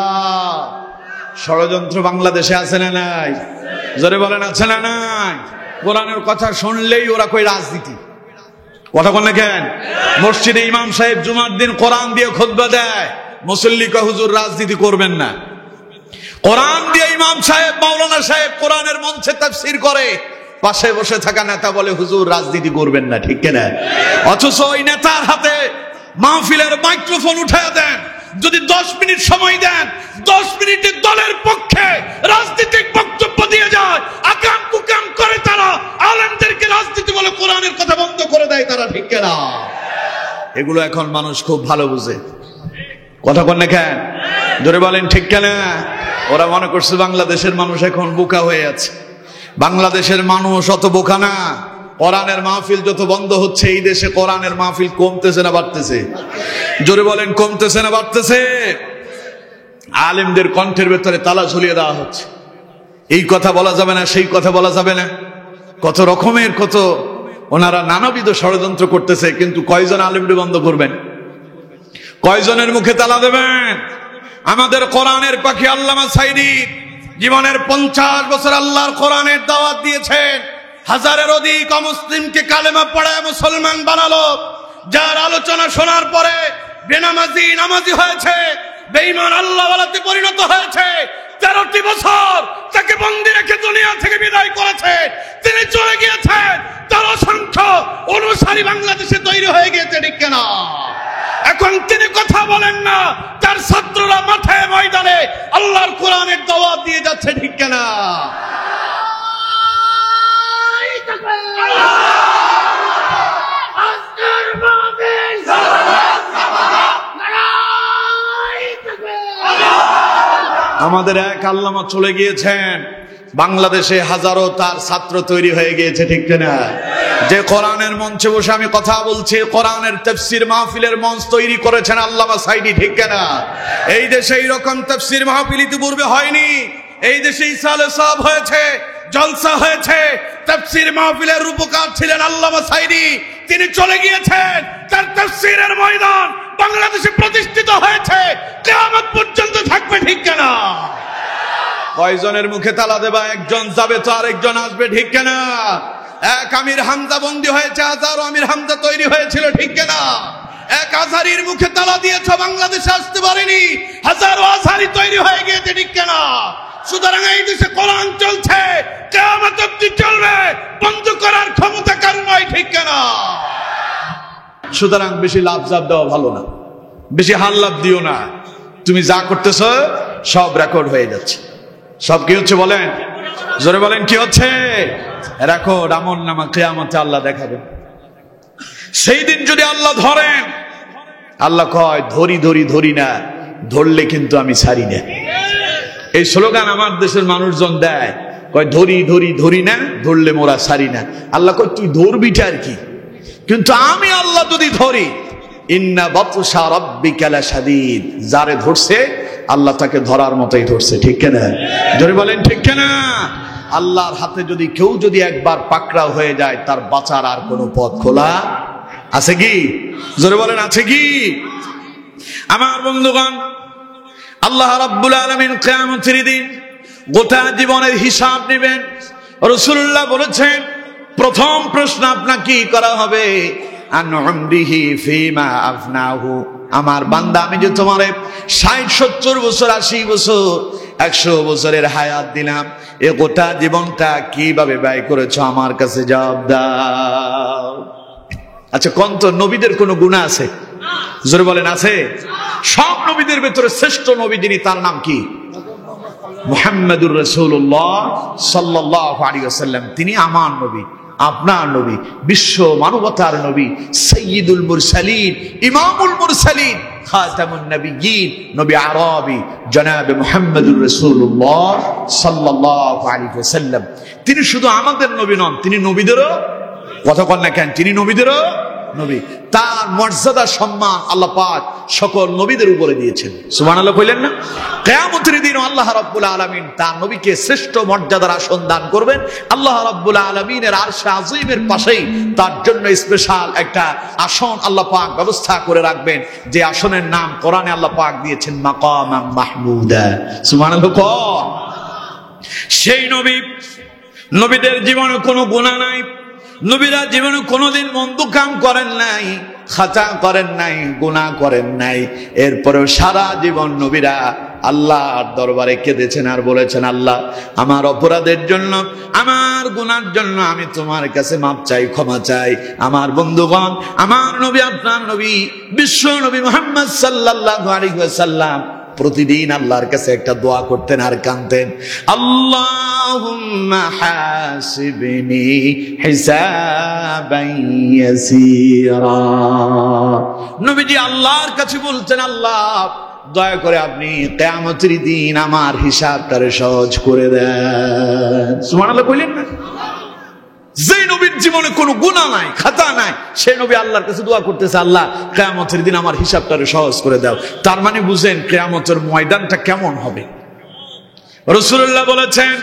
ষড়যন্ত্র বাংলাদেশে আছে না নাই? জোরে বলেন, আছে না নাই? কোরআনের কথা শুনলেই ওরা কই রাজনীতি। কথা বলেন কেন? মসজিদে ইমাম সাহেব জুমার দিন কোরআন দিয়ে খুতবা দেয়, মুসল্লি কয় হুজুর রাজনীতি করবেন না। কোরআন দিয়ে ইমাম সাহেব, মাওলানা সাহেব কোরআনের মঞ্চে তাফসীর করে, পাশে বসে থাকা নেতা বলে হুজুর রাজনীতি করবেন না, ঠিক কিনা? অথচ ওই নেতার হাতে মাহফিলের মাইক্রোফোন উঠায় দেন, যদি 10 মিনিট সময় দেন, 10 মিনিটে দলের পক্ষে রাজনৈতিক বক্তব্য দিয়ে যায়, আকাম কুকাম করে তারা আলেমদেরকে রাজনীতি বলে কোরআনের কথা বন্ধ করে দেয় তারা, ঠিক কিনা? এগুলো এখন মানুষ খুব ভালো বুঝে। কথা বলেন না কেন? ধরে বলেন ঠিক কিনা? ওরা মনে করছে বাংলাদেশের মানুষ এখন বোকা হয়ে আছে। বাংলাদেশের মানুষ অত বোকা না। কোরআনের মাহফিল যত বন্ধ হচ্ছে এই দেশে, কোরআনের মাহফিল কমতেছে না বাড়তেছে? জোরে বলেন, কমতেছে না বাড়তেছে? আলেমদের কণ্ঠের ভেতরে তালা ঝুলিয়ে দেওয়া হচ্ছে, এই কথা বলা যাবে না, সেই কথা বলা যাবে না, কত রকমের কত ওনারা নানাবিধ ষড়যন্ত্র করতেছে। কিন্তু কয়জন আলেমদের বন্ধ করবেন? কয়জনের মুখে তালা দেবেন? আমাদের কোরআনের পাখি আল্লামা সাইদি জীবনের 50 বছর আল্লাহর কোরআনের দাওয়াত দিয়েছেন, হাজারের অধিক অমুসলিমকে কালেমা পড়ায় মুসলমান বানালো, যার আলোচনা শোনার পরে বেনামাজি নামাজি হয়েছে, বেঈমান আল্লাহওয়ালাতে পরিণত হয়েছে। 13টি বছর তাকে বন্দী রেখে দুনিয়া থেকে বিদায় করেছে, তিনি চলে গিয়েছেন, তার অসংখ্য অনুসারী বাংলাদেশে তৈরি হয়ে গিয়েছে, ঠিক কিনা? এখন তিনি কথা বলেন না, তার ছাত্ররা মাঠে ময়দানে আল্লাহর কোরআনের দাওয়াত দিয়ে যাচ্ছে, ঠিক কিনা? আমাদের এক আল্লামা চলে গিয়েছেন, বাংলাদেশে হাজারো তার ছাত্র তৈরি হয়ে গিয়েছে, ঠিক কিনা? যে কোরআনের মঞ্চে বসে আমি কথা বলছি, কোরআনের তাফসীর মাহফিলের মঞ্চ তৈরি করেছেন আল্লামা সাইদি, ঠিক কিনা? এই দেশে এইরকম তাফসীর মাহফিল ইতিপূর্বে হয়নি। এই দেশে ইসালে সাহেব হয়েছে, জলসা হয়েছে, তাফসীর মাহফিলের রূপকার ছিলেন আল্লামা সাইদি। তিনি চলে গিয়েছেন, তার তাফসীরের ময়দান বাংলাদেশে প্রতিষ্ঠিত হয়েছে, কিয়ামত পর্যন্ত থাকবে, ঠিক কিনা? কয়জনের মুখে তালা দেবা? একজন যাবে তো আরেকজন আসবে, ঠিক কিনা? এক আমির হামজা বন্দী হয়েছে, হাজারো আমির হামজা তৈরি হয়েছিল, ঠিক কিনা? এক আজহারির মুখে তালা দিয়েছ, বাংলাদেশে আসতে পারেনি, হাজারো আজহারি তৈরি হয়ে গিয়েছে, ঠিক কিনা? সুতরাং এই দেশে কোরআন চলছে, কিয়ামত অবধি চলবে, বন্ধ করার ক্ষমতা কারো নয়, ঠিক কিনা? সুতরাং বেশি লাভ জাপ দেওয়া ভালো না। বেশি হাল্লাপ দিও না, তুমি যা করতেছ সব রেকর্ড হয়ে যাচ্ছে। সব কি হচ্ছে বলেন, জোরে বলেন, কি হচ্ছে? রেকর্ড, আমলনামা কিয়ামতে আল্লাহ দেখাবেন। সেই দিন যদি আল্লাহ ধরেন, আল্লাহ কয় ধরি ধরি ধরি না, ধরলে কিন্তু আমি ছাড়ি না। এই স্লোগান আমার দেশের মানুষজন দেয়, কয় ধরি ধরি ধরি না, ধরলে মোরা ছাড়ি না। আল্লাহ কয় তুই ধরবিটা আর কি, কিন্তু আমি আল্লাহ যদি ধরি, ইন্না বাতশা রাব্বিকা লাশাদীদ, যারে ধরছে আল্লাহ তাকে ধরার মতোই ধরছে। ঠিক কিনা? জোরে বলেন ঠিক কিনা? আল্লাহর হাতে যদি কেউ যদি একবার পাকড়াও হয়ে যায়, তার বাঁচার আর কোনো পথ খোলা আছে কি? জোরে বলেন আছে কি? আমার বন্ধুগণ, আল্লাহ রাব্বুল আলামিন কিয়ামতের দিন গোটা জীবনের হিসাব নেবেন। রাসূলুল্লাহ বলেছেন, প্রথম প্রশ্ন আপনাকে কি করা হবে? আন উমরিহি ফিমা আফনাহু, আমার বান্দা আমি যে তোমারে 60-70 বছর, 80 বছর, 100 বছরের হায়াত দিলাম, এ গোটা জীবনটা কিভাবে ব্যয় করেছো আমার কাছে জবাব দাও। আচ্ছা কোন তো নবীদের কোনো গুনাহ আছে? জোরে বলেন আছে? সব নবীদের ভেতরে শ্রেষ্ঠ নবী যিনি, তার নাম কি? মুহাম্মাদুর রাসূলুল্লাহ সাল্লাল্লাহু আলাইহি ওয়াসাল্লাম। তিনি আমার নবী, আপনার নবী, বিশ্ব মানবতার নবী, সাইয়্যিদুল মুরসালিন, ইমামুল মুরসালিন, খাতামুন নবিয়্যিন, নবী আরবি জনাবে মুহাম্মাদুর রাসূলুল্লাহ সাল্লাল্লাহু আলাইহি ওয়াসাল্লাম। তিনি শুধু আমাদের নবী নন, তিনি নবীদেরও, কথা বল না কেন, তিনি নবীদেরও নবী। তার মর্যাদা সম্মান আল্লাহ পাক সকল নবীদের উপরে দিয়েছেন। সুবহানাল্লাহ কইলেন না? কিয়ামতের দিন আল্লাহ রাব্বুল আলামিন তার নবীকে শ্রেষ্ঠ মর্যাদার আসন দান করবেন। আল্লাহ রাব্বুল আলামিনের আরশে আজিমের পাশেই তার জন্য স্পেশাল একটা আসন আল্লাহ পাক ব্যবস্থা করে রাখবেন, যে আসনের নাম কোরআনে আল্লাহ পাক দিয়েছেন মাকামাম মাহমুদা। সুবহানাল্লাহ। সেই নবী, নবীদের জীবনে কোনো গুনাহ নাই, নবীরা জীবনে কোনোদিন মন্দ কাম করেন নাই, খাতা করেন নাই, গুনাহ করেন নাই। এরপরেও সারা জীবন নবীরা আল্লাহর দরবারে কেঁদেছেন আর বলেছেন, আল্লাহ আমার অপরাধের জন্য, আমার গুনার জন্য আমি তোমার কাছে মাপ চাই, ক্ষমা চাই। আমার বন্ধুগণ, আমার নবী, আপনার নবী, বিশ্ব নবী মুহাম্মদ সাল্লাল্লাহু আলাইহি ওয়াসাল্লাম প্রতিদিন আল্লাহর কাছে একটা দোয়া করতেন আর কাঁদতেন, আল্লাহুম্মা হাসিবনি হিসাবান ইয়াসীরা। নবীজি আল্লাহর কাছে বলতেন, আল্লাহ দয়া করে আপনি কিয়ামতের দিন আমার হিসাবটারে সহজ করে দেন। সুবহানাল্লাহ কইলেন না? যে নবীর জীবনে কোনো গুনাহ নাই, খাতা নাই, সেই নবী আল্লাহর কাছে দোয়া করতেছে, আল্লাহ কিয়ামতের দিন আমার হিসাবটারে সহজ করে দাও। তার মানে বুঝেন কিয়ামতের ময়দানটা কেমন হবে। রাসূলুল্লাহ বলেছেন,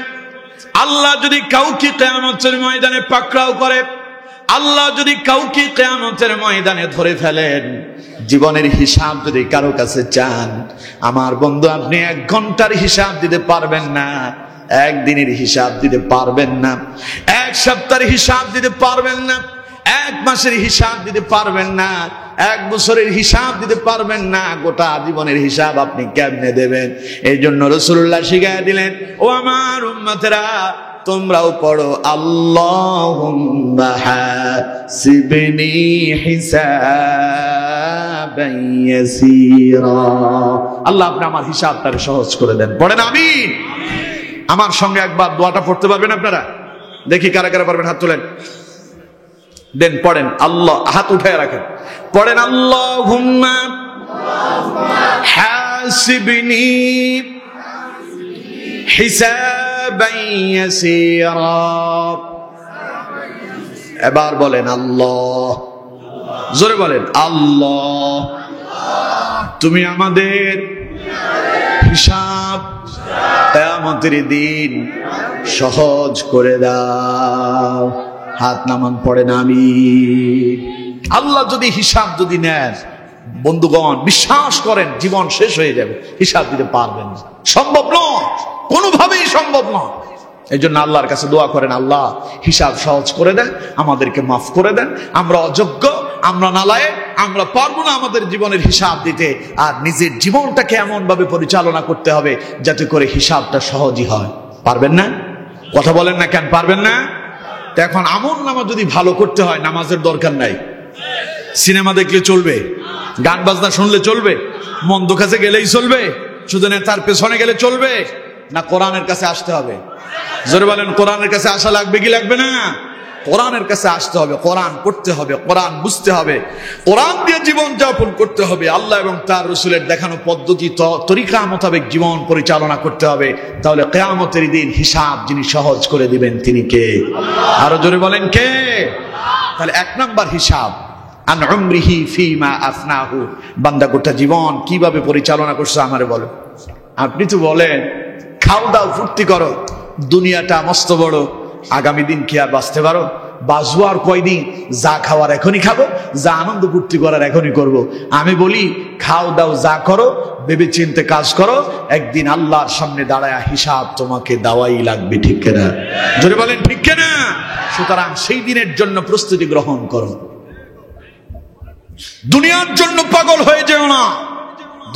আল্লাহ যদি কাউকে কিয়ামতের ময়দানে পাকড়াও করে, আল্লাহ যদি কাউকে কিয়ামতের ময়দানে ধরে ফেলেন, জীবনের হিসাব যদি কারো কাছে চান, আমার বন্ধু আপনি 1 ঘন্টার হিসাব দিতে পারবেন না, 1 দিনের হিসাব দিতে পারবেন না, 1 সপ্তাহের হিসাব দিতে পারবেন না, 1 মাসের হিসাব দিতে পারবেন না, 1 বছরের হিসাব দিতে পারবেন না। গোটা জীবনের হিসাব আপনি কেমনে দেবেন? এই জন্য রাসূলুল্লাহ শিখায়া দিলেন, ও আমার উম্মতেরা তোমরাও পড়ো, আল্লাহুম্মা হাসিবনি হিসাবান ইয়াসীরা। আল্লাহ আপনি আমার হিসাবটাকে সহজ করে দেন। পড়েন আমিন। আমার সঙ্গে একবার দোয়াটা পড়তে পারবেন আপনারা? দেখি কারা কারা পারবেন, হাত তোলেন, দেন পড়েন। আল্লাহ, হাত উঠায় রাখেন, পড়েন আল্লাহুম্মা হাসিবনি হিসাবান ইয়াসীরা। এবার বলেন আল্লাহ, জোরে বলেন আল্লাহ, তুমি আমাদের হিসাব কিয়ামতের দিন সহজ করে দাও। হাত নামান, পড়েন আমিন। আল্লাহ যদি হিসাব যদি নেন, বন্ধুগণ বিশ্বাস করেন জীবন শেষ হয়ে যাবে, হিসাব দিতে পারবেন না, সম্ভব নয়, কোনোভাবেই সম্ভব নয়। এই জন্য আল্লাহর কাছে দোয়া করেন, আল্লাহ হিসাব সহজ করে দেন, আমাদেরকে মাফ করে দেন, আমরা অযোগ্য, আমরা নালায়েক, আমরা পারবো না আমাদের জীবনের হিসাব দিতে। আর নিজের জীবনটাকে এমন ভাবে পরিচালনা করতে হবে যাতে করে হিসাবটা সহজই হয়। পারবেন না? কথা বলেন না কেন, পারবেন না? তো এখন আমল নামা যদি ভালো করতে হয়, নামাজের দরকার নাই, সিনেমা দেখলে চলবে? গান বাজনা শুনলে চলবে? মন্দ কাছে গেলেই চলবে? শুধু নেতার পেছনে গেলে চলবে? না কোরআনের কাছে আসতে হবে? জোরে বলেন, কোরআনের কাছে আসা লাগবে কি লাগবে না? কোরআনের কাছে আসতে হবে, কোরআন পড়তে হবে, কোরআন বুঝতে হবে, কোরআন দিয়ে জীবন যাপন করতে হবে, আল্লাহ এবং তার রাসূলের দেখানো পদ্ধতি তরিকা মোতাবেক জীবন পরিচালনা করতে হবে। তাহলে কিয়ামতের দিন হিসাব যিনি সহজ করে দিবেন তিনি কে? আরো জোরে বলেন কে? তাহলে এক নাম্বার হিসাব, আন উমরিহি ফিমা আফনাহু, বান্দা গোটা জীবন কিভাবে পরিচালনা করছে আমারে বলো। আপনি তো বলেন খাও দাও ফুর্তি করো, দুনিয়াটা মস্ত বড়, আগামী দিন কি আর বাঁচতে পারো? বাঁচবো আর কয়দিন? যা খাওয়ার এখনই খাবো, যা আনন্দ ফুর্তি করার এখনই করব। আমি বলি খাও দাও যা করো, ভেবে চিন্তে কাজ করো, একদিন আল্লাহর সামনে দাঁড়ায় হিসাব তোমাকে দেওয়াই লাগবে, ঠিক কিনা? যদি বলেন ঠিক কিনা? সুতরাং সেই দিনের জন্য প্রস্তুতি গ্রহণ করো। দুনিয়ার জন্য পাগল হয়ে যেও না।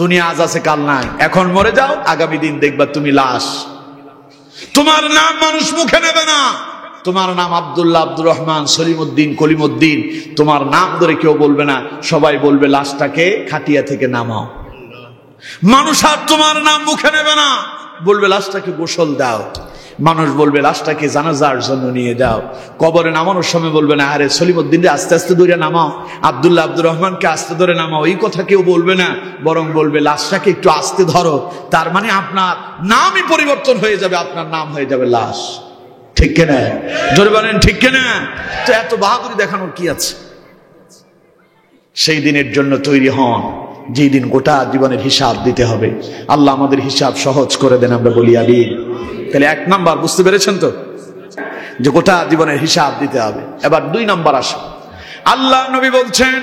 দুনিয়া আজ আছে কাল নাই, এখন মরে যাও, আগামী দিন দেখবা তুমি লাশ। তোমার নাম মানুষ মুখে নেবে না। তোমার নাম আব্দুল্লাহ, আব্দুর রহমান, সলিমউদ্দিন, কলিমউদ্দিন, তোমার নাম ধরে কেউ বলবে না, সবাই বলবে লাশটাকে খাটিয়া থেকে নামাও। মানুষ আর তোমার নাম মুখে নেবে না, বলবে লাশটাকে গোসল দাও। মানুষ বলবে লাশটাকে জানাজার জন্য নিয়ে যাও। কবরে নামানোর সময় বলবে না আরে সলিমউদ্দিন রে আস্তে আস্তে ধরে নামাও, আব্দুল্লাহ, আব্দুর রহমানকে আস্তে ধরে নামাও, এই কথা কেউ বলবে না, বরং বলবে লাশটাকে একটু আস্তে ধরো। তার মানে আপনার নামই পরিবর্তন হয়ে যাবে, আপনার নাম হয়ে যাবে লাশ, ঠিক কিনা? জোরে বলেন ঠিক কিনা? তো এত বাহাদুরি দেখানোর কি আছে? সেই দিনের জন্য তৈরি হন যেই দিন গোটা জীবনের হিসাব দিতে হবে। আল্লাহ আমাদের হিসাব সহজ করে দেন, আমরা বলি আমিন। তাহলে এক নাম্বার বুঝতে পেরেছেন তো, যে গোটা জীবনের হিসাব দিতে হবে। এবার দুই নাম্বার আসে, আল্লাহ নবী বলছেন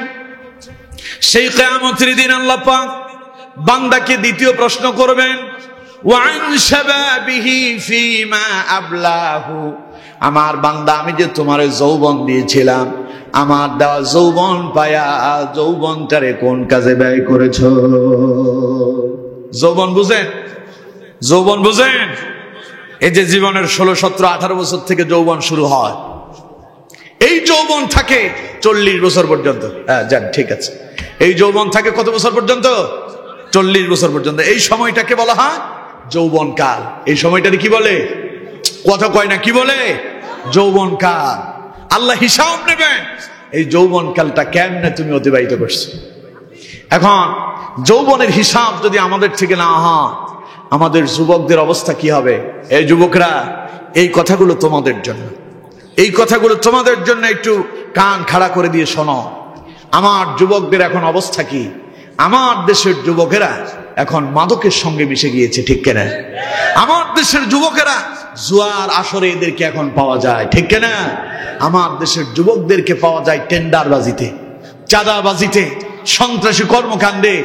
সেই কিয়ামতের দিন আল্লাহ পাক বান্দাকে দ্বিতীয় প্রশ্ন করবেন, ওয়ান শাবাবিহি ফিমা আবলাহু, আমার বান্দা আমি যে তোমারে যৌবন দিয়েছিলাম, আমার দেওয়া যৌবন পায়া যৌবনটারে কোন কাজে ব্যয় করেছো? যৌবন বুঝেন? যৌবন বুঝেন? এই যে জীবনের 16, 17, 18 বছর থেকে যৌবন শুরু হয়, এই যৌবন থাকে 40 বছর পর্যন্ত। হ্যাঁ যান, ঠিক আছে, এই যৌবন থাকে কত বছর পর্যন্ত? 40 বছর পর্যন্ত। এই সময়টাকে বলা হয় যৌবন কাল। এই সময়টাকে কি বলে? কথা কয় না, কি বলে? যৌবন কাল। আল্লাহ হিসাব নেবেন এই যৌবন কালটা কেমনে তুমি অতিবাহিত করছো। এখন যৌবনের হিসাব যদি আমাদের থেকে না হয়, আমাদের যুবকদের অবস্থা কি হবে? এই যুবকরা, এই কথাগুলো তোমাদের জন্য, এই কথাগুলো তোমাদের জন্য একটু কান খাড়া করে দিয়ে শোনো। আমার যুবকদের এখন অবস্থা কি? আমার দেশের যুবকেরা এখন মাদকের সঙ্গে মিশে গিয়েছে, ঠিক কিনা? আমার দেশের যুবকেরা জুয়ার আসরে এদেরকে এখন পাওয়া যায়, ঠিক কিনা? আমার দেশের যুবকদেরকে পাওয়া যায় টেন্ডারবাজিতে, চাঁদাবাজিতে, সন্ত্রাসী কর্মকাণ্ডে,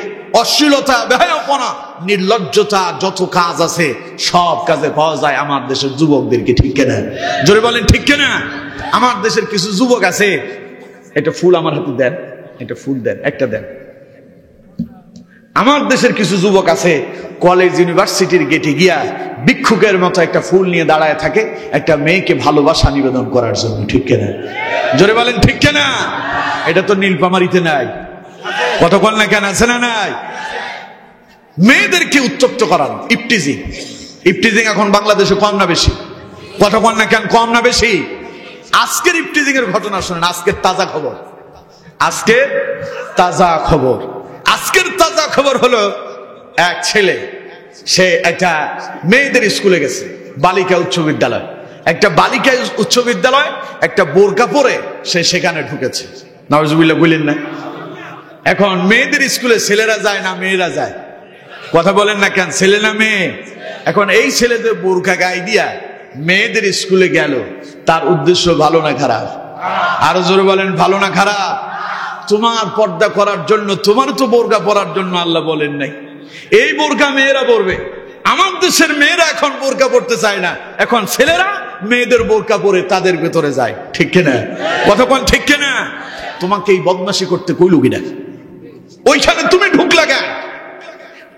অশ্লীলতা, বেহায়াপনা, নির্লজ্জতা, যত কাজ আছে সব কাজে পাওয়া যায় আমার দেশের যুবকদেরকে, ঠিক কিনা? জোরে বলেন ঠিক কিনা? আমার দেশের কিছু যুবক আছে, এটা ফুল আমার হাতে দেন, এটা ফুল দেন, একটা দেন। আমার দেশের কিছু যুবক আছে কলেজ ইউনিভার্সিটির গেটে গিয়া ভিক্ষুকের মতো একটা ফুল নিয়ে দাঁড়ায় থাকে একটা মেয়েকে ভালোবাসা নিবেদন করার জন্য, ঠিক কিনা? জোরে বলেন ঠিক কিনা? এটা তো নীলফামারীতে নাই, কতক্ষণ না কেন আছে না নাই? মেয়েদেরকে উত্তপ্ত করান, ইফটিজিং। ইফটিজিং এখন বাংলাদেশে কম না বেশি? কতক্ষণ না কেন, কম না বেশি? আজকের ইফটিজিং এর ঘটনা শুনেন, আজকের তাজা খবর, আজকের তাজা খবর। আজকের তাজা খবর হলো এক ছেলে, সে একটা মেয়েদের স্কুলে গেছে, বালিকা উচ্চ বিদ্যালয়, একটা বালিকা উচ্চ বিদ্যালয়, একটা বোরকা পরে সে সেখানে ঢুকেছে। নাউজুবিল্লাহ বলেন না? এখন মেয়েদের স্কুলে ছেলেরা যায় না মেয়েরা যায়? কথা বলেন না কেন, ছেলে না মেয়ে? এখন এই ছেলেদের বোরকা গায়ে দিয়া মেয়েদের স্কুলে গেল, তার উদ্দেশ্য ভালো না খারাপ? আরো জোরে বলেন, ভালো না খারাপ? তোমার পর্দা করার জন্য, তোমার তো বোরকা পরার জন্য আল্লাহ বলেন নাই। এই বোরকা মেয়েরা পরবে। আমার দেশের মেয়েরা এখন বোরকা পরতে চায় না, এখন ছেলেরা মেয়েদের বোরকা পরে তাদের ভেতরে যায়, ঠিক কিনা? কতক্ষণ ঠিক কিনা? তোমাকে এই বদমাশি করতে কইল কিনা? ওইখানে তুমি ঢুকলা কেন?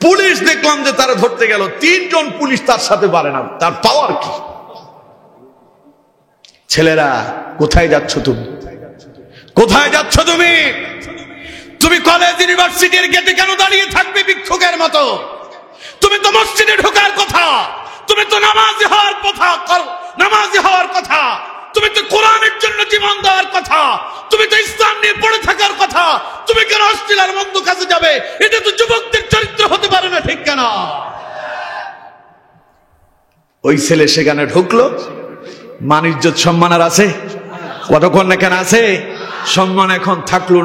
পুলিশ দেখলাম যে তারা ধরতে গেল, 3 জন পুলিশ তার সাথে পারে না, তার পাওয়ার কি? ছেলেরা কোথায় যাচ্ছ তুমি? কোথায় যাচ্ছ তুমি? তুমি কলেজ ইউনিভার্সিটির গেটে কেন দাঁড়িয়ে থাকবে ভিক্ষুকের মতো? তুমি তো মসজিদে ঢোকার কথা, তুমি তো নামাজি হওয়ার কথা, তুমি তো কোরআনের জন্য জীবন দেওয়ার কথা, তুমি তো ইসলাম নিয়ে পড়ে থাকার কথা। তুমি কেন অশ্লীল আর মন্দ কাজে যাবে? এটা তো যুবকদের চরিত্র হতে পারে না, ঠিক কেন? ওই ছেলে সেখানে ঢুকলো, মান ইজ্জত সম্মান আর আছে? কতক্ষণ না কেন আছে? সম্মান এখন থাকলো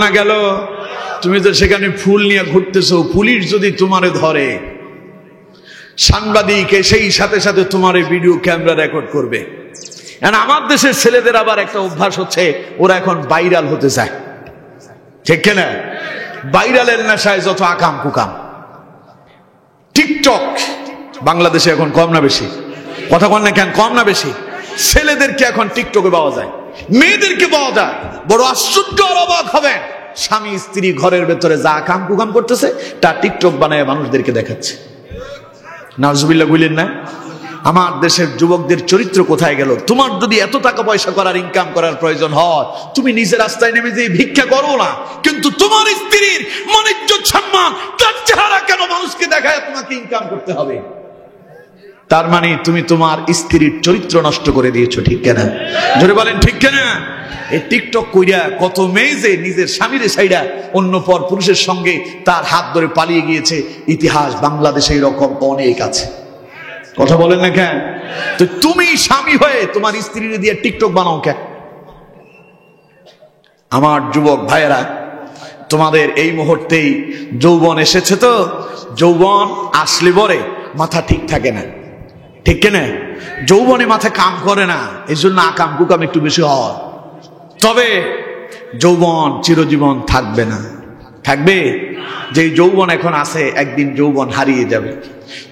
না গেল। তুমি তো সেখানে ফুল নিয়ে ঘুরতেছো, পুলিশ যদি তোমারে ধরে, সাংবাদিক সেই সাথে সাথে তোমার ভিডিও ক্যামেরা রেকর্ড করবে। আমার দেশের ছেলেদের আবার একটা অভ্যাস হচ্ছে, ওরা এখন ভাইরাল হতে চায়, ঠিক কিনা? ভাইরালের নেশায় যত আকাম কুকাম। টিকটক বাংলাদেশে এখন কম না বেশি? কথা বল না কেন, কম না বেশি? ছেলেদেরকে এখন টিকটকে পাওয়া যায়, মেয়েদেরকে পাওয়া যায়। বড় আশ্চর্য আর অবাক হবেন, স্বামী স্ত্রী ঘরের ভেতরে যা কাম কুকাম করতেছে তা টিকটক বানায় মানুষদেরকে দেখাচ্ছে। নাউজুবিল্লাহ বললেন না? আমার দেশের যুবকদের চরিত্র কোথায় গেল? তোমার যদি এত টাকা পয়সা করার, ইনকাম করার প্রয়োজন হয়, তুমি নিজের রাস্তায় নেমে যে ভিক্ষা করো না, কিন্তু তোমার স্ত্রীর মান ইজ্জত সম্মান, তার চেহারা কেন মানুষকে দেখায় তোমাকে ইনকাম করতে হবে? তার মানে তুমি তোমার স্ত্রীর চরিত্র নষ্ট করে দিয়েছো, ঠিক কিনা? জোরে বলেন ঠিক কিনা? এই টিকটক কইরা কত মেয়ে যে নিজের স্বামীর সাইডা অন্য পর পুরুষের সঙ্গে তার হাত ধরে পালিয়ে গিয়েছে, ইতিহাস বাংলাদেশে এরকম অনেক আছে। কথা বলেন না কেন? তো তুমি স্বামী হয়ে তোমার স্ত্রীর দিয়ে টিকটক বানাও কেন? আমার যুবক ভাইয়েরা, তোমাদের এই মুহূর্তেই যৌবন এসেছে, তো যৌবন আসলে পরে মাথা ঠিক থাকে না, ঠিক কিনা? যৌবনে মাথা কাম করে না, এই জন্য আকাম কুকাম একটু বেশি হয়। তবে যৌবন চিরজীবন থাকবে না, থাকবে? যে যৌবন এখন আছে, একদিন যৌবন হারিয়ে যাবে।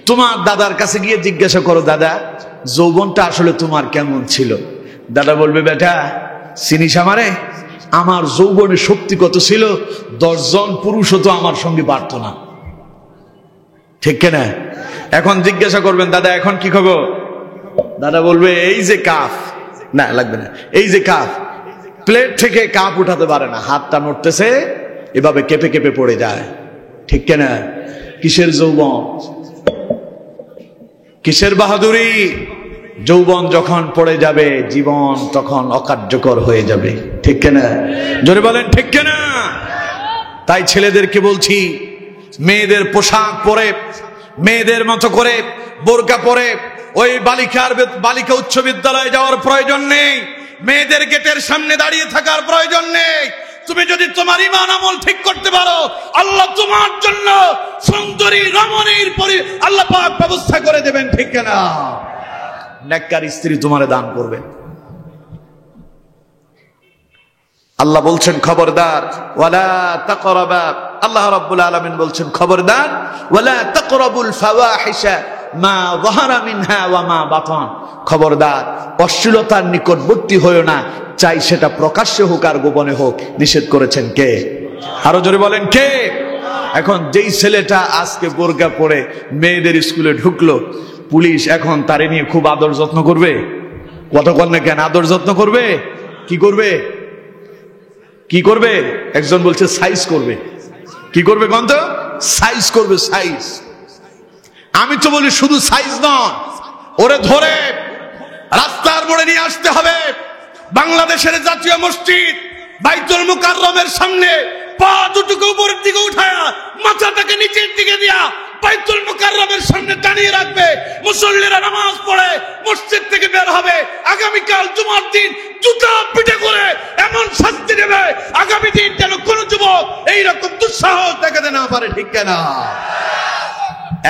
তোমার দাদার কাছে গিয়ে জিজ্ঞাসা করো, দাদা যৌবনটা আসলে তোমার কেমন ছিল? দাদা বলবে, বেটা চিনিস আমারে? আমার যৌবনের শক্তি কত ছিল, 10 জন পুরুষও তো আমার সঙ্গে পারত না, ঠিক কিনা? এখন জিজ্ঞাসা করবেন, দাদা এখন কি খবর? দাদা বলবে, এই যে কাপ, না লাগবে না, এই যে কাপ, প্লেট থেকে কাপ উঠাতে পারে না, হাতটা নড়তেছে, এভাবে কেঁপে কেঁপে পড়ে যায়, ঠিক কিনা? কিসের যৌবন, কিসের বাহাদুরি? যৌবন যখন পড়ে যাবে, জীবন তখন অকার্যকর হয়ে যাবে, ঠিক কিনা? জোরে বলেন ঠিক কিনা? তাই ছেলেদেরকে বলছি, মেয়েদের পোশাক পরে, মেয়েদের মতো করে বোরকা পরে ওই বালিকা উচ্চ বিদ্যালয়ে যাওয়ার প্রয়োজন নেই, মেয়েদের গেটের সামনে দাঁড়িয়ে থাকার প্রয়োজন নেই। তুমি যদি তোমার ঈমান আমল ঠিক করতে পারো, আল্লাহ তোমার জন্য সুন্দরী রমণীর আল্লাহ পাক ব্যবস্থা করে দেবেন, ঠিক কিনা? নেককার স্ত্রী তোমারে দান করবেন। আল্লাহ বলছেন খবরদার, ওয়ালা তাকরাবা, আল্লাহ রাব্বুল আলামিন বলছেন খবরদার, ওয়ালা তাকরাবুল ফাওয়াহিশা মা যাহারা মিনহা ওয়া মা বাতান, খবরদার অশ্লীলতার নিকটবর্তী হয়ো না, চাই সেটা প্রকাশ্যে হোক আর গোপনে হোক। নিষেধ করেছেন কে? আরো জোরে বলেন কে? এখন যেই ছেলেটা আজকে বোরকা পরে মেয়েদের স্কুলে ঢুকলো, পুলিশ এখন তারে নিয়ে খুব আদর যত্ন করবে। কতক্ষণ না কেন আদর যত্ন করবে? কি করবে? কি করবে? একজন বলছে সাইজ করবে। কি করবে? গন্ত সাইজ করবে, সাইজ। আমি তো বলি শুধু সাইজ নয়, ওরে ধরে রাস্তার মোড়ে নিয়ে আসতে হবে। বাংলাদেশের জাতীয় মসজিদ বাইতুল মুকাররমের সামনে পা দুটোকে উপরের দিকে উঠায়া মাথাটাকে নিচের দিকে দিয়া বাইতুল মুকাররমের সামনে দাঁড়িয়ে রাখবে। মুসল্লিরা নামাজ পড়ে মসজিদ থেকে বের হবে। আগামীকাল জুমার দিন জুতা পিটে করে এমন শাস্তি দেবে, আগামী দিন যেন কোন যুবক এইরকম দুঃসাহস দেখাতে না পারে, ঠিক কিনা?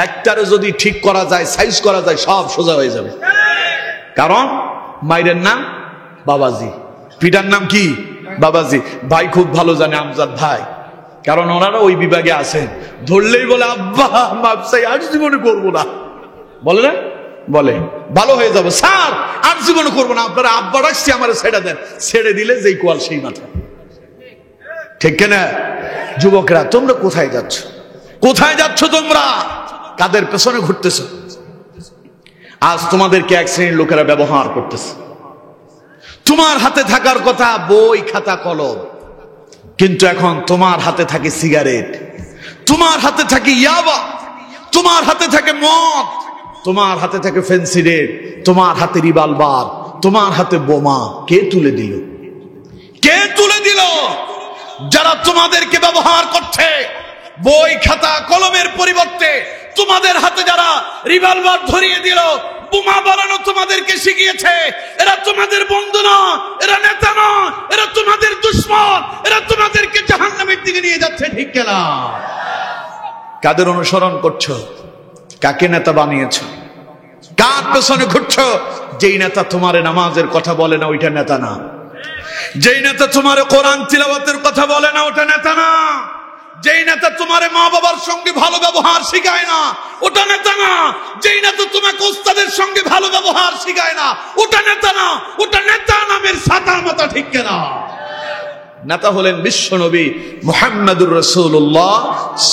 একটারে যদি ঠিক করা যায়, সাইজ করা যায়, সব সোজা হয়ে যাবে। কারণ মায়ের নাম বাবাজি, পিতার নাম কি? বাবাজি। ভাই খুব ভালো জানে, আমজাদ ভাই, কারণ ওনারা ওই বিভাগে আছেন। ধরলেই বলে আব্বা মাপসাই আর জীবনে করবো না, বলে না? বলে ভালো হয়ে যাবে স্যার, আর জীবনে করবো না, আপনারা আব্বা রাখছি আমার ছেড়ে দেন। ছেড়ে দিলে যেই কোয়াল সেই মাথা, ঠিক কিনা? যুবকরা তোমরা কোথায় যাচ্ছ? কোথায় যাচ্ছ তোমরা? কাদের পেছনে ঘুরতেছ? আজ তোমাদেরকে এক শ্রেণীর লোকেরা ব্যবহার করতেছে। তোমার হাতে থাকার কথা বই খাতা কলম, কিন্তু এখন তোমার হাতে থাকে সিগারেট, তোমার হাতে থাকে ইয়াবা, তোমার হাতে থাকে মদ, তোমার হাতে থাকে ফেন্সিডেট, তোমার হাতে রিভলভার, তোমার হাতে বোমা। কে তুলে দিল? কে তুলে দিল? যারা তোমাদেরকে ব্যবহার করছে বই খাতা কলমের পরিবর্তে তোমাদের হাতে যারা রিভলভার ধরিয়ে দিল, বোমা বানানো তোমাদেরকে শিখিয়েছে, এরা তোমাদের বন্ধু না, এরা নেতা না, এরা তোমাদের দুশমন, এরা তোমাদেরকে জাহান্নামের দিকে নিয়ে যাচ্ছে। ঠিক কিনা? কাদের অনুসরণ করছো? কাকে নেতা বানিয়েছো? কার পেছনে ঘুরছো? যেই নেতা তোমার নামাজের কথা বলে না, ওইটা নেতা না। যেই নেতা তোমার কোরআন তিলাওয়াতের কথা বলে না, ওটা নেতা না। যেই নেতা তোমার মা বাবার সঙ্গে ভালো ব্যবহার শিখায় না, ওটা নেতা না। যেই নেতা তোমাকে ওস্তাদের সঙ্গে ভালো ব্যবহার শিখায় না, ওটা নেতা না। ওটা নেতা নামের সাতার মাথা। ঠিক কিনা? নেতা হলেন বিশ্বনবী মুহাম্মদুর রাসূলুল্লাহ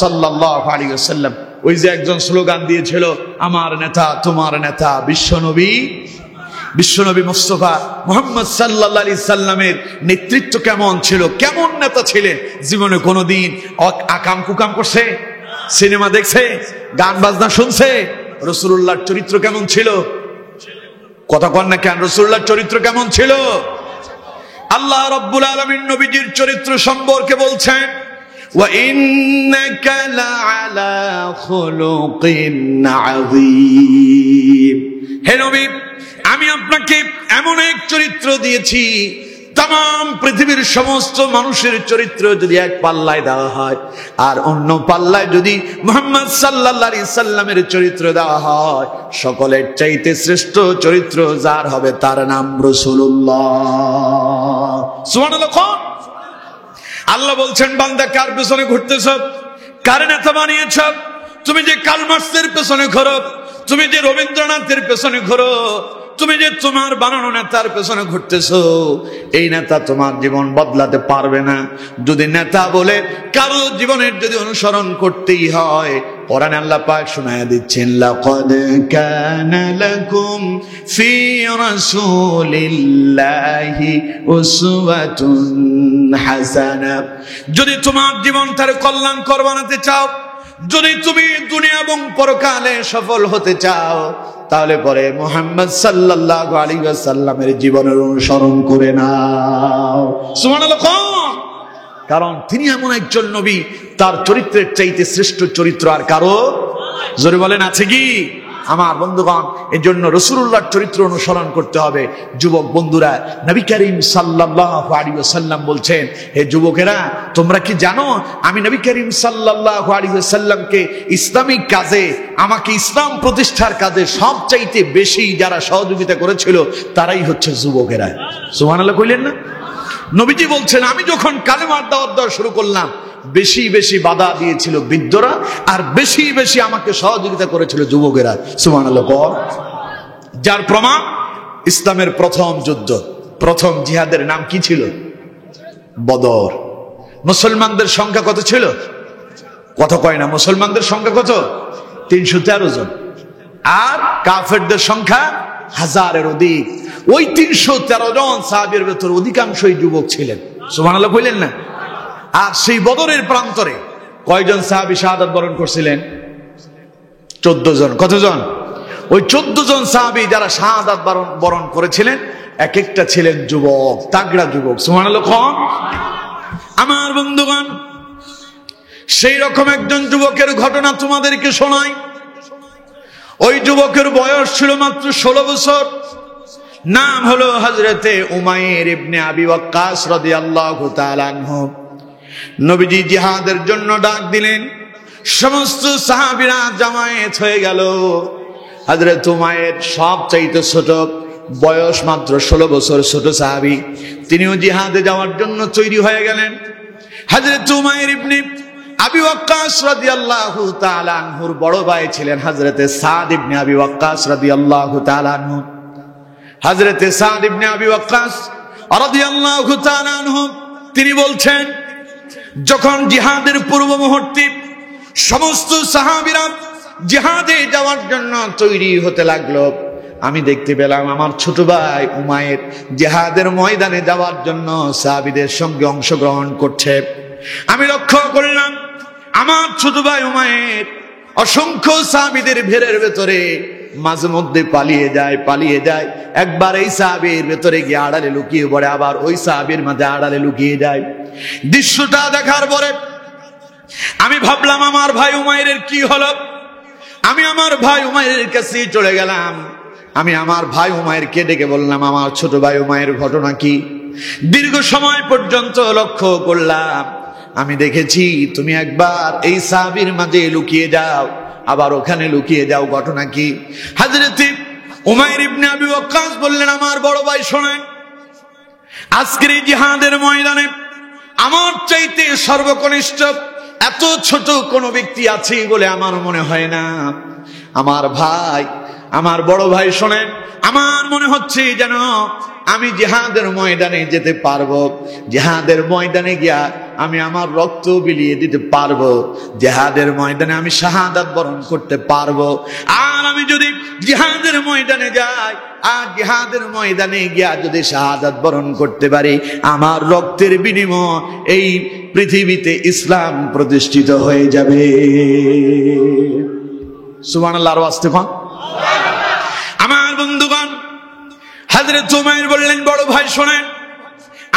সাল্লাল্লাহু আলাইহি ওয়াসাল্লাম। ওই যে একজন স্লোগান দিয়েছিল, আমার নেতা তোমার নেতা বিশ্বনবী। বিশ্বনবী মুস্তাফা মুহাম্মদ সাল্লাল্লাহু আলাইহি সাল্লামের নেতৃত্ব কেমন ছিল, কেমন নেতা ছিলেন? জীবনে কোনোদিন আকাম কুকাম করছে? সিনেমা দেখছে? গান বাজনা শুনছে? রাসূলুল্লাহর চরিত্র কেমন ছিল? কথা কন না কেন? রাসূলুল্লাহর চরিত্র কেমন ছিল? আল্লাহ রাব্বুল আলামিন নবীজির চরিত্র সম্পর্কে বলছেন, ওয়া ইন্নাকা লাআলা খুলুকিন আযীম। হে নবী, আমি আপনাকে এমন এক চরিত্র দিয়েছি, তাম পৃথিবীর সমস্ত মানুষের চরিত্র যদি এক পাল্লায় দেওয়া হয় আর অন্য পাল্লায় যদি মুহাম্মদ সাল্লাল্লাহু আলাইহি সাল্লামের চরিত্র দেওয়া হয়, সকলের চাইতে শ্রেষ্ঠ চরিত্র যার হবে তার নাম রাসূলুল্লাহ। সুবহানাল্লাহ। আল্লাহ বলছেন, বান্দা কার পেছনে ঘুরতেছ? কার নেতা বানিয়েছ? তুমি যে কার্ল মার্কসের পেছনে ঘোরো, তুমি যে রবীন্দ্রনাথের পেছনে ঘোরো, তুমি যে তোমার বানানো নেতার পেছনে ঘুরতেছো, এই নেতা তোমার জীবন বদলাতে পারবে না। যদি নেতা বলে কারো জীবনের যদি অনুসরণ করতেই হয়, কোরআনে আল্লাহ পাক শোনায়া দিচ্ছেন, লাকাদ কানা লাকুম ফি রাসূলিল্লাহি উসওয়াতুন হাসানা। যদি তোমার জীবনটার কল্যাণকর বানাতে চাও, যদি তুমি দুনিয়া এবং পরকালে সফল হতে চাও, তাহলে পরে মুহাম্মদ সাল্লাল্লাহু আলাইহি ওয়াসাল্লামের জীবনের অনুসরণ করে নাও। সুবহানাল্লাহ। কারণ তিনি এমন একজন নবী, তার চরিত্রের চাইতে শ্রেষ্ঠ চরিত্র আর কারো, জোরে বলেন, আছে কি? আমার বন্ধুগণ, এই জন্য রাসূলুল্লাহর চরিত্র অনুসরণ করতে হবে। যুবক বন্ধুরা, নবী করিম সাল্লাল্লাহু আলাইহি ওয়াসাল্লাম বলছেন, হে যুবকেরা, তোমরা কি জানো আমি নবী করিম সাল্লাল্লাহু আলাইহি ওয়াসাল্লামকে ইসলামিক কাজে, আমাকে ইসলাম প্রতিষ্ঠার কাজে সবচাইতে বেশি যারা সহযোগিতা করেছিল তারাই হচ্ছে যুবকেরা। সুবহানাল্লাহ কইলেন না? নবীজি বলছেন, আমি যখন কালেমার দাওয়াত দেওয়া শুরু করলাম, বেশি বেশি বাধা দিয়েছিল বৃদ্ধরা, আর বেশি বেশি আমাকে সহযোগিতা করেছিল যুবকেরা। সুবহানাল্লাহ। যার প্রমাণ ইসলামের প্রথম যুদ্ধ, প্রথম জিহাদের নাম কি ছিল? বদর। মুসলমানদের সংখ্যা কত ছিল? কত কয় না? মুসলমানদের সংখ্যা কত? 313 জন, আর কাফেরদের সংখ্যা 1000-এর অধিক। ওই 313 জন সাহাবীর ভেতর অধিকাংশই যুবক ছিলেন। সুবহানাল্লাহ কইলেন না? আর সেই বদরের প্রান্তরে কয়জন সাহাবী শাহাদাত বরণ করছিলেন? 14 জন। কতজন? ওই 14 জন সাহাবী যারা শাহাদাত বরণ করেছিলেন, এক একটা ছিলেন যুবক, তাগড়া যুবক। সুবহানাল্লাহ। আমার বন্ধুগণ, সেই রকম একজন যুবকের ঘটনা তোমাদেরকে শোনাই। ওই যুবকের বয়স ছিল মাত্র 16 বছর। নাম হলো হযরতে উমাইর ইবনে আবি ওয়াক্কাস রাদিয়াল্লাহু তাআলা আনহু। নবীজি জিহাদের জন্য ডাক দিলেন, সমস্ত সাহাবীরা জামায়াত হয়ে গেল। হযরত উমাইর সবচাইতে ছোট, বয়স মাত্র 16 বছর, ছোট সাহাবী, তিনিও জিহাদে যাওয়ার জন্য তৈরি হয়ে গেলেন। হযরত উমাইর ইবনে আবি ওয়াক্কাস রাদিয়াল্লাহু তাআলা আনহুর বড় ভাই ছিলেন হযরতে সাদ ইবনে আবি ওয়াক্কাস রাদিয়াল্লাহু তাআলা আনহু। হযরতে সাদ ইবনে আবি ওয়াক্কাস রাদিয়াল্লাহু তাআলা আনহু তিনি বলছেন, যখন জিহাদের পূর্ব মুহূর্তে সমস্ত সাহাবীরা জিহাদে যাওয়ার জন্য তৈরি হতে লাগলো, আমি দেখতে পেলাম আমার ছোট ভাই উমায়ের জিহাদের ময়দানে যাওয়ার জন্য সাহাবীদের সঙ্গে অংশগ্রহণ করছে। আমি লক্ষ্য করলাম আমার ছোট ভাই উমায়ের অসংখ্য সাহাবীদের ভিড়ের ভেতরে মাঝে মধ্যে পালিয়ে যায়, একবার এই সাহাবীর ভেতরে গিয়ে আড়ালে লুকিয়ে পড়ে, আবার ওই সাহাবীর মাঝে আড়ালে লুকিয়ে যায়। দৃশ্যটা দেখার পরে আমি ভাবলাম আমার ভাই উমাইরের কি হলো। আমি আমার ভাই উমাইরের কাছে চলে গেলাম। আমি আমার ভাই উমাইরকে ডেকে বললাম, আমার ছোট ভাই উমাইর ঘটনা কি? দীর্ঘ সময় পর্যন্ত লক্ষ্য করলাম, আমি দেখেছি তুমি একবার এই সাহাবীর মাঝে লুকিয়ে যাও, আবার ওখানে লুকিয়ে যাও, ঘটনা কি? হযরত উমাইর ইবনে আবি ওয়াক্কাস বললেন, আমার বড় ভাই শোনেন, আজকের এই জিহাদের ময়দানে আমার চাইতে সর্বকনিষ্ঠ এত ছোট কোন ব্যক্তি আছে বলে আমার মনে হয় না। আমার ভাই, আমার বড় ভাই শোনেন, আমার মনে হচ্ছে যেন আমি জিহাদের ময়দানে যেতে পারবো, জিহাদের ময়দানে গিয়া আমি আমার রক্ত বিলিয়ে দিতে পারবো, জিহাদের ময়দানে আমি শাহাদাত বরণ করতে পারবো। আর আমি যদি জিহাদের ময়দানে যাই, আর জিহাদের ময়দানে গিয়া যদি শাহাদাত বরণ করতে পারি, আমার রক্তের বিনিময়ে এই পৃথিবীতে ইসলাম প্রতিষ্ঠিত হয়ে যাবে। সুবহানাল্লাহ। আর ওয়াস্তে কোন আমার বন্ধুগণ, হযরত উমাইর বললেন, বড় ভাই শোনেন,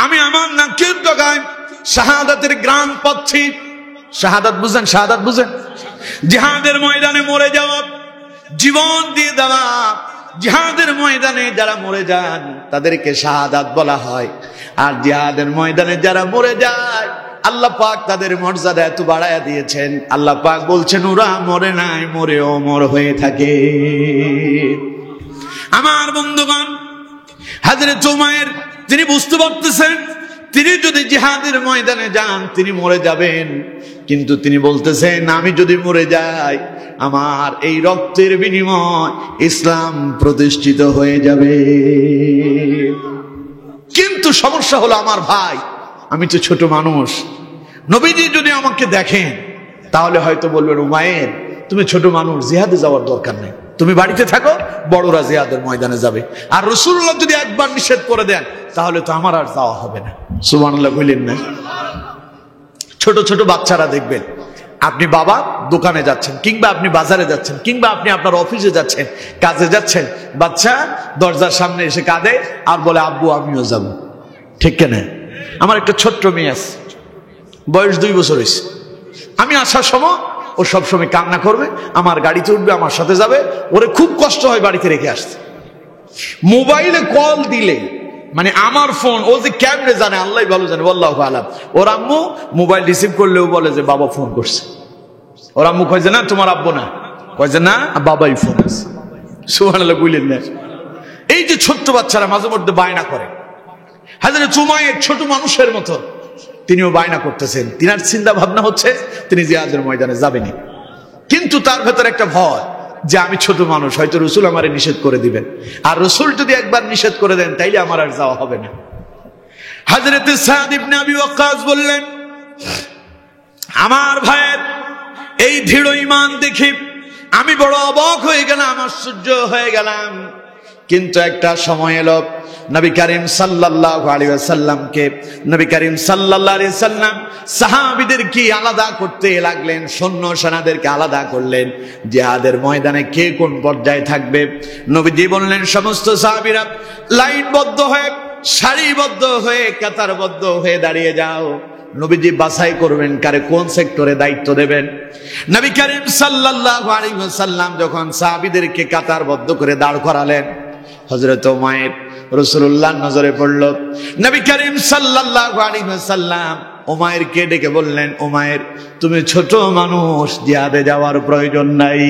আমি আমার নাকের ডগায় শাহাদাতের গ্রাম পাচ্ছি। শাহাদাত বুঝেন? শাহাদাত বুঝেন? জিহাদের ময়দানে মরে যাওয়া, জীবন দিয়ে দেওয়া। জিহাদের ময়দানে যারা মরে যান তাদেরকে শাহাদাত বলা হয়। আর জিহাদের ময়দানে যারা মরে যায়, আল্লাহ পাক তাদের মর্যাদা এত বাড়ায়া দিয়েছেন। আল্লাহ পাক বলছেন, ওরা মরে নাই, মরে অমর হয়ে থাকে। আমার বন্ধুগণ, হযরত উমাইর তিনি বুঝতে পারতেছেন, তিনি যদি জিহাদের ময়দানে যান তিনি মরে যাবেন, কিন্তু তিনি বলতেছেন, আমি যদি মরে যাই আমার এই রক্তের বিনিময় ইসলাম প্রতিষ্ঠিত হয়ে যাবে। কিন্তু সমস্যা হলো আমার ভাই, আমি তো ছোট মানুষ। নবীজি যদি আমাকে দেখেন তাহলে হয়তো বলবেন, উমাইর তুমি ছোট মানুষ, জিহাদে যাওয়ার দরকার নেই, তুমি বাড়িতে থাকো, বড়রা জিহাদের ময়দানে যাবে। আর রাসূলুল্লাহ যদি একবার নিষেধ করে দেন তাহলে তো আমার আর যাওয়া হবে না। সুবহানাল্লাহ বললেন না? ছোট ছোট বাচ্চারা দেখবেন, আপনি বাবা দোকানে যাচ্ছেন, কিংবা আপনি বাজারে যাচ্ছেন, কিংবা আপনি আপনার অফিসে যাচ্ছেন, কাজে যাচ্ছেন, বাচ্চা দরজার সামনে এসে কাঁদে আর বলে, আব্বু আমিও যাব। ঠিক কেনা? আমার একটা ছোট্ট মেয়ে আছে, বয়স 2 বছর হয়েছে। আমি আসার সময় ও সবসময় কান্না করবে, আমার গাড়িতে উঠবে, আমার সাথে যাবে। ওরে খুব কষ্ট হয় বাড়িতে রেখে আসতে। মোবাইলে কল দিলে, মানে আমার ফোন, ও যে কেমনে জানে আল্লাহ ভালো জানে, আল্লাহু আলাম, ওর আম্মু মোবাইল রিসিভ করলেও বলে যে বাবা ফোন করছে। ওর আম্মু কয় যে না তোমার আব্বু না, কয় যে না বাবাই ফোন করছে। সুবহানাল্লাহ বললেন না? এই যে ছোট্ট বাচ্চারা মাঝে মধ্যে বায়না করে, হযরত উমাইর ছোট মানুষের মতো তিনিও বায়না করতেছেন। তিনার চিন্তা ভাবনা হচ্ছে তিনি জিহাদের ময়দানে যাবেনই, কিন্তু তার ভেতর একটা ভয় যে আমি ছোট মানুষ, হয়তো রাসূল আমারে নিষেধ করে দিবেন, আর রাসূল যদি একবার নিষেধ করে দেন তাইলে আমার আর যাওয়া হবে না। হযরত সাদ ইবনে আবি ওয়াক্কাস বললেন, আমার ভাইয়ের এই দৃঢ় ঈমান দেখে আমি বড় অবাক হয়ে গেলাম, আশ্চর্য হয়ে গেলাম। কিন্তু একটা সময় এলো, নবী করিম সাল্লাল্লাহু আলাইহি ওয়াসাল্লামকে, নবী করিম সাল্লাল্লাহু আলাইহি ওয়াসাল্লাম সাহাবীদেরকে আলাদা করতে লাগলেন, সৈন্য সেনাদেরকে আলাদা করলেন, জিহাদের ময়দানে কে কোন পর্যায়ে থাকবে। নবীজি বললেন, সমস্ত সাহাবীরা লাইনবদ্ধ হয়ে, সারিবদ্ধ হয়ে, কাতারবদ্ধ হয়ে দাঁড়িয়ে যাও। নবীজি বাছাই করবেন কারে কোন সেক্টরে দায়িত্ব দেবেন। নবী করিম সাল্লাল্লাহু আলাইহি ওয়াসাল্লাম যখন সাহাবীদেরকে কাতারবদ্ধ করে দাঁড় করালেন, হযরত উমাইর রাসূলুল্লাহর নজরে পড়ল। নবী করিম সাল্লাল্লাহু আলাইহি ওয়াসাল্লাম উমাইরকে ডেকে বললেন, উমাইর তুমি ছোট মানুষ, জিহাদে যাওয়ার প্রয়োজন নাই।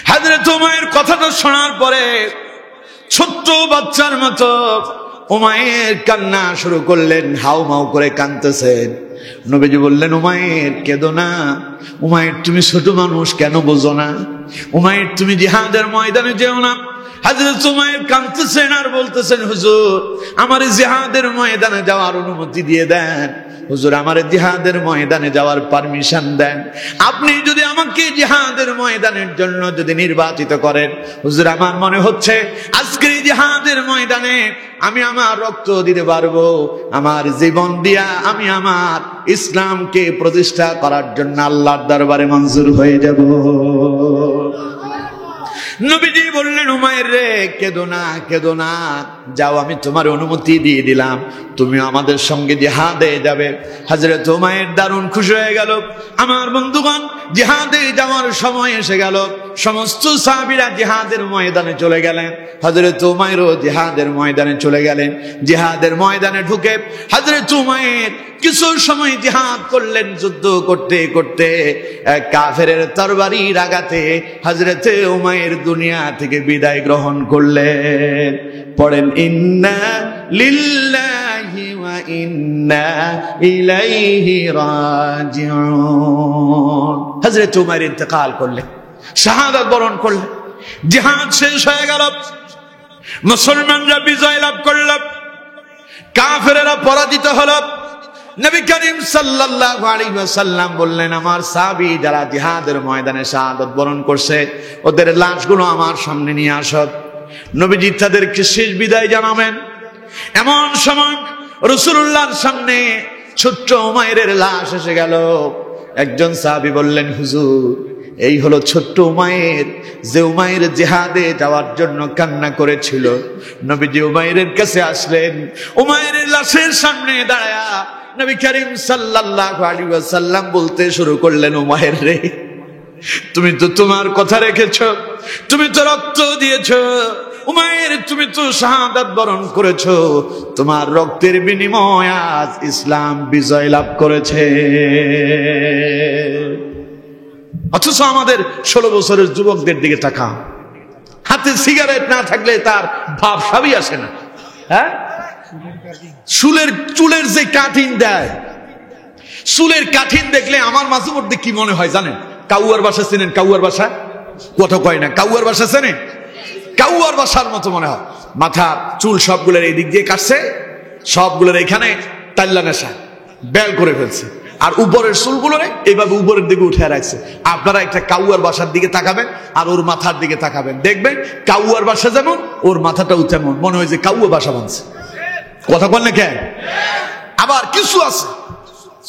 হযরত উমাইর কথাটা শোনার পরে ছোট্ট বাচ্চার মতো উমাইর কান্না শুরু করলেন, হাউমাউ করে কাঁদতেছেন। নবীজি বললেন, উমাইর কেঁদো না, উমাইর তুমি ছোট মানুষ, কেন বোঝো না? উমাইর তুমি জিহাদের ময়দানে যেও না। হযরত উমাইর কাঁদতেছেন আর বলতেছেন, হুজুর আমার জিহাদের ময়দানে যাওয়ার অনুমতি দিয়ে দেন। হুজুর আমার জিহাদের ময়দানে যাওয়ার পারমিশন দেন। আপনি যদি আমাকে জিহাদের ময়দানের জন্য যদি নির্বাচিত করেন, হুজুর আমার মনে হচ্ছে আজকের জিহাদের ময়দানে আমি আমার রক্ত দিতে পারবো, আমার জীবন দিয়া আমি আমার ইসলামকে প্রতিষ্ঠা করার জন্য আল্লাহর দরবারে মঞ্জুর হয়ে যাব। নবীজি বললেন, উমাইর রে কেঁদো না, কেঁদো না, যাও আমি তোমার অনুমতি দিয়ে দিলাম, তুমি আমাদের সঙ্গে জিহাদে যাবে। হযরত উমাইর দারুণ খুশি হয়ে গেল। আমার বন্ধুগণ, জিহাদে যাওয়ার সময় এসে গেল। সমস্ত সাহাবীরা জিহাদের ময়দানে চলে গেলেন, হযরত উমাইরও জিহাদের ময়দানে চলে গেলেন। জিহাদের ময়দানে ঢুকে হযরত উমাইর কিছু সময় জিহাদ করলেন। যুদ্ধ করতে করতে কাফেরের তরবারির আঘাতে হযরত উমাইর দুনিয়া থেকে বিদায় গ্রহণ করলেন। পড়েন ইন্না লিল্লাহি ওয়া ইন্না ইলাইহি রাজিউন। হযরত উমাইর ইন্তেকাল করলেন, শাহাদাত বরণ করলেন। জিহাদ শেষ হয়ে গেল, মুসলমানরা বিজয় লাভ করল, কাফেরেরা পরাজিত হলো। নবী করিম সাল্লাল্লাহু আলাইহি ওয়াসাল্লাম বললেন, আমার সাহাবী যারা জিহাদের ময়দানে শাহাদাত বরণ করছে ওদের লাশগুলো আমার সামনে নিয়ে আসো। নবীজি তাদেরকে শেষ বিদায় জানাবেন। এমন সময় রাসূলুল্লাহর সামনে ছোট্ট উমাইরের লাশ এসে গেল। একজন সাহাবী বললেন, হুজুর এই হলো ছোট্ট উমাইর, যে উমাইর জিহাদে যাওয়ার জন্য কান্না করেছিল। নবীজি উমাইরের কাছে আসলেন, উমাইরের লাশের সামনে দাঁড়ায়া নবী করিম সাল্লাল্লাহু আলাইহি ওয়াসাল্লাম বলতে শুরু করলেন, উমাইর রে তুমি তো তোমার কথা রেখেছো, তুমি তো রক্ত দিয়েছো। উমাইর তুমি তো শাহাদাত বরণ করেছো, তোমার রক্তের বিনিময়ে আজ ইসলাম বিজয় লাভ করেছে। অথচ আমাদের 16 বছরের যুবকদের দিকে তাকাও, হাতে সিগারেট না থাকলে তার ভাব সাবই আসে না। হ্যাঁ, চুলের যে কাঠিন দেয়, চুলের কাঠিন দেখলে আমার মাঝে মধ্যে কি মনে হয় জানেন? কাউয়ার বাসা চেনেন? কাউয়ার বাসা কথা কয় না, কাউয়ার বাসা চেনেন? কাউয়ার বাসার মতো মনে হয়। মাথার চুল সবগুলোর এই দিক দিয়ে কাটছে, সবগুলোর এখানে তাল্লা নেশা বেল করে ফেলছে, আর উপরের চুলগুলোরে এইভাবে উপরের দিকে উঠে রাখছে। আপনারা একটা কাউয়ার বাসার দিকে তাকাবেন আর ওর মাথার দিকে তাকাবেন, দেখবেন কাউয়ার বাসা যেমন ওর মাথাটাও তেমন, মনে হয় যে কাউয়া বাসা বানছে। কথা বল না কেন? আবার কিছু আছে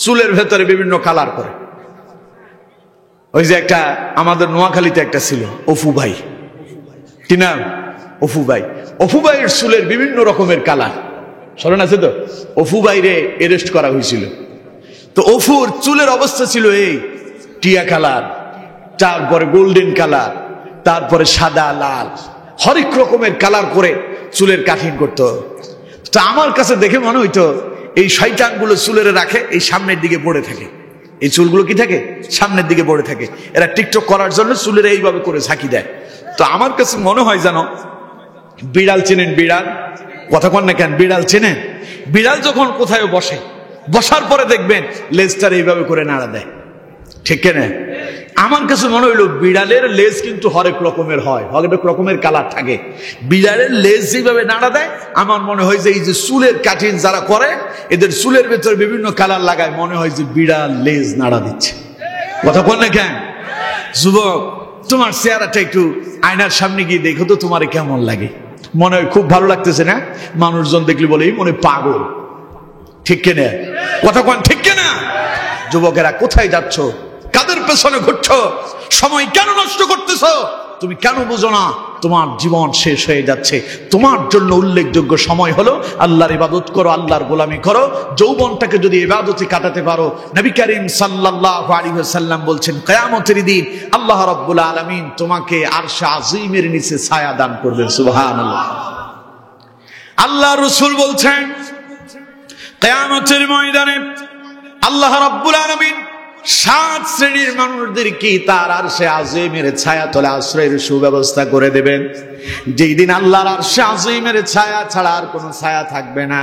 চুলের ভেতরে বিভিন্ন কালার করে। ওই যে একটা আমাদের নোয়াখালীতে একটা ছিল অফু ভাই, কি নাম? অফু ভাই। অফু ভাইয়ের চুলের বিভিন্ন রকমের কালার, স্মরণ আছে তো? অফু ভাইরে অ্যারেস্ট করা হয়েছিল। তো অফুর চুলের অবস্থা ছিল এই টিয়া কালার, তারপরে গোল্ডেন কালার, তারপরে সাদা লাল, হরেক রকমের কালার করে চুলের কাটিং করতো। তা আমার কাছে দেখে মনে হইতো এই শয়তানগুলো চুলের রাখে এই সামনের দিকে পড়ে থাকে, এই চুলগুলো কি থাকে সামনের দিকে পড়ে থাকে। এরা টিকটক করার জন্য চুলের এইভাবে করে ঝাঁকি দেয়। তো আমার কাছে মনে হয় জানো, বিড়াল চেনেন? বিড়াল কথা কন না কেন? বিড়াল চেনেন? বিড়াল যখন কোথায় বসে, বসার পরে দেখবেন লেজটার এইভাবে করে নাড়া দেয়, ঠিক কেন? আমার কাছে মনে হইলো বিড়ালের লেজ কিন্তু হরেক রকমের হয়, হরেক রকমের কালার থাকে। বিড়ালের লেজ যেভাবে নাড়া দেয়, আমার মনে হয় যে এই যে চুলের কাটিং যারা করে এদের চুলের ভেতরে বিভিন্ন কালার লাগায়, মনে হয় যে বিড়াল লেজ নাড়া দিচ্ছে। কথা বল না কেন? যুবক, তোমার চেহারাটা একটু আয়নার সামনে গিয়ে দেখো তো তোমার কেমন লাগে। মনে হয় খুব ভালো লাগতেছে না? মানুষজন দেখলে বলে মনে পাগল, ঠিক কেনা? কথা কন ঠিক কেনা? যুবকেরা কোথায় যাচ্ছ? কাদের পেছনে ঘুরছো? সময় কেন নষ্ট করতেছো? তুমি কেন বুঝো না তোমার জীবন শেষ হয়ে যাচ্ছে? তোমার জন্য উল্লেখযোগ্য সময় হলো আল্লাহর ইবাদত করো, আল্লাহর গোলামি করো। যৌবনটাকে যদি ইবাদতে কাটাতে পারো, নবী করিম সাল্লাল্লাহু আলাইহি ওয়াসাল্লাম বলছেন কিয়ামতের দিন আল্লাহ রাব্বুল আলামিন তোমাকে আরশে আজিমের নিচে ছায়া দান করবেন। সুবহানাল্লাহ। আল্লাহ রাসূল বলছেন কিয়ামতের ময়দানে আল্লাহ রাব্বুল আলামিন 7 শ্রেণীর মানুষদেরকে তার আরশে আজিমের ছায়া তলে আশ্রয়ের সুব্যবস্থা করে দেবেন। যেই দিন আল্লাহর আরশে আজিমের ছায়া ছাড়া আর কোনো ছায়া থাকবে না।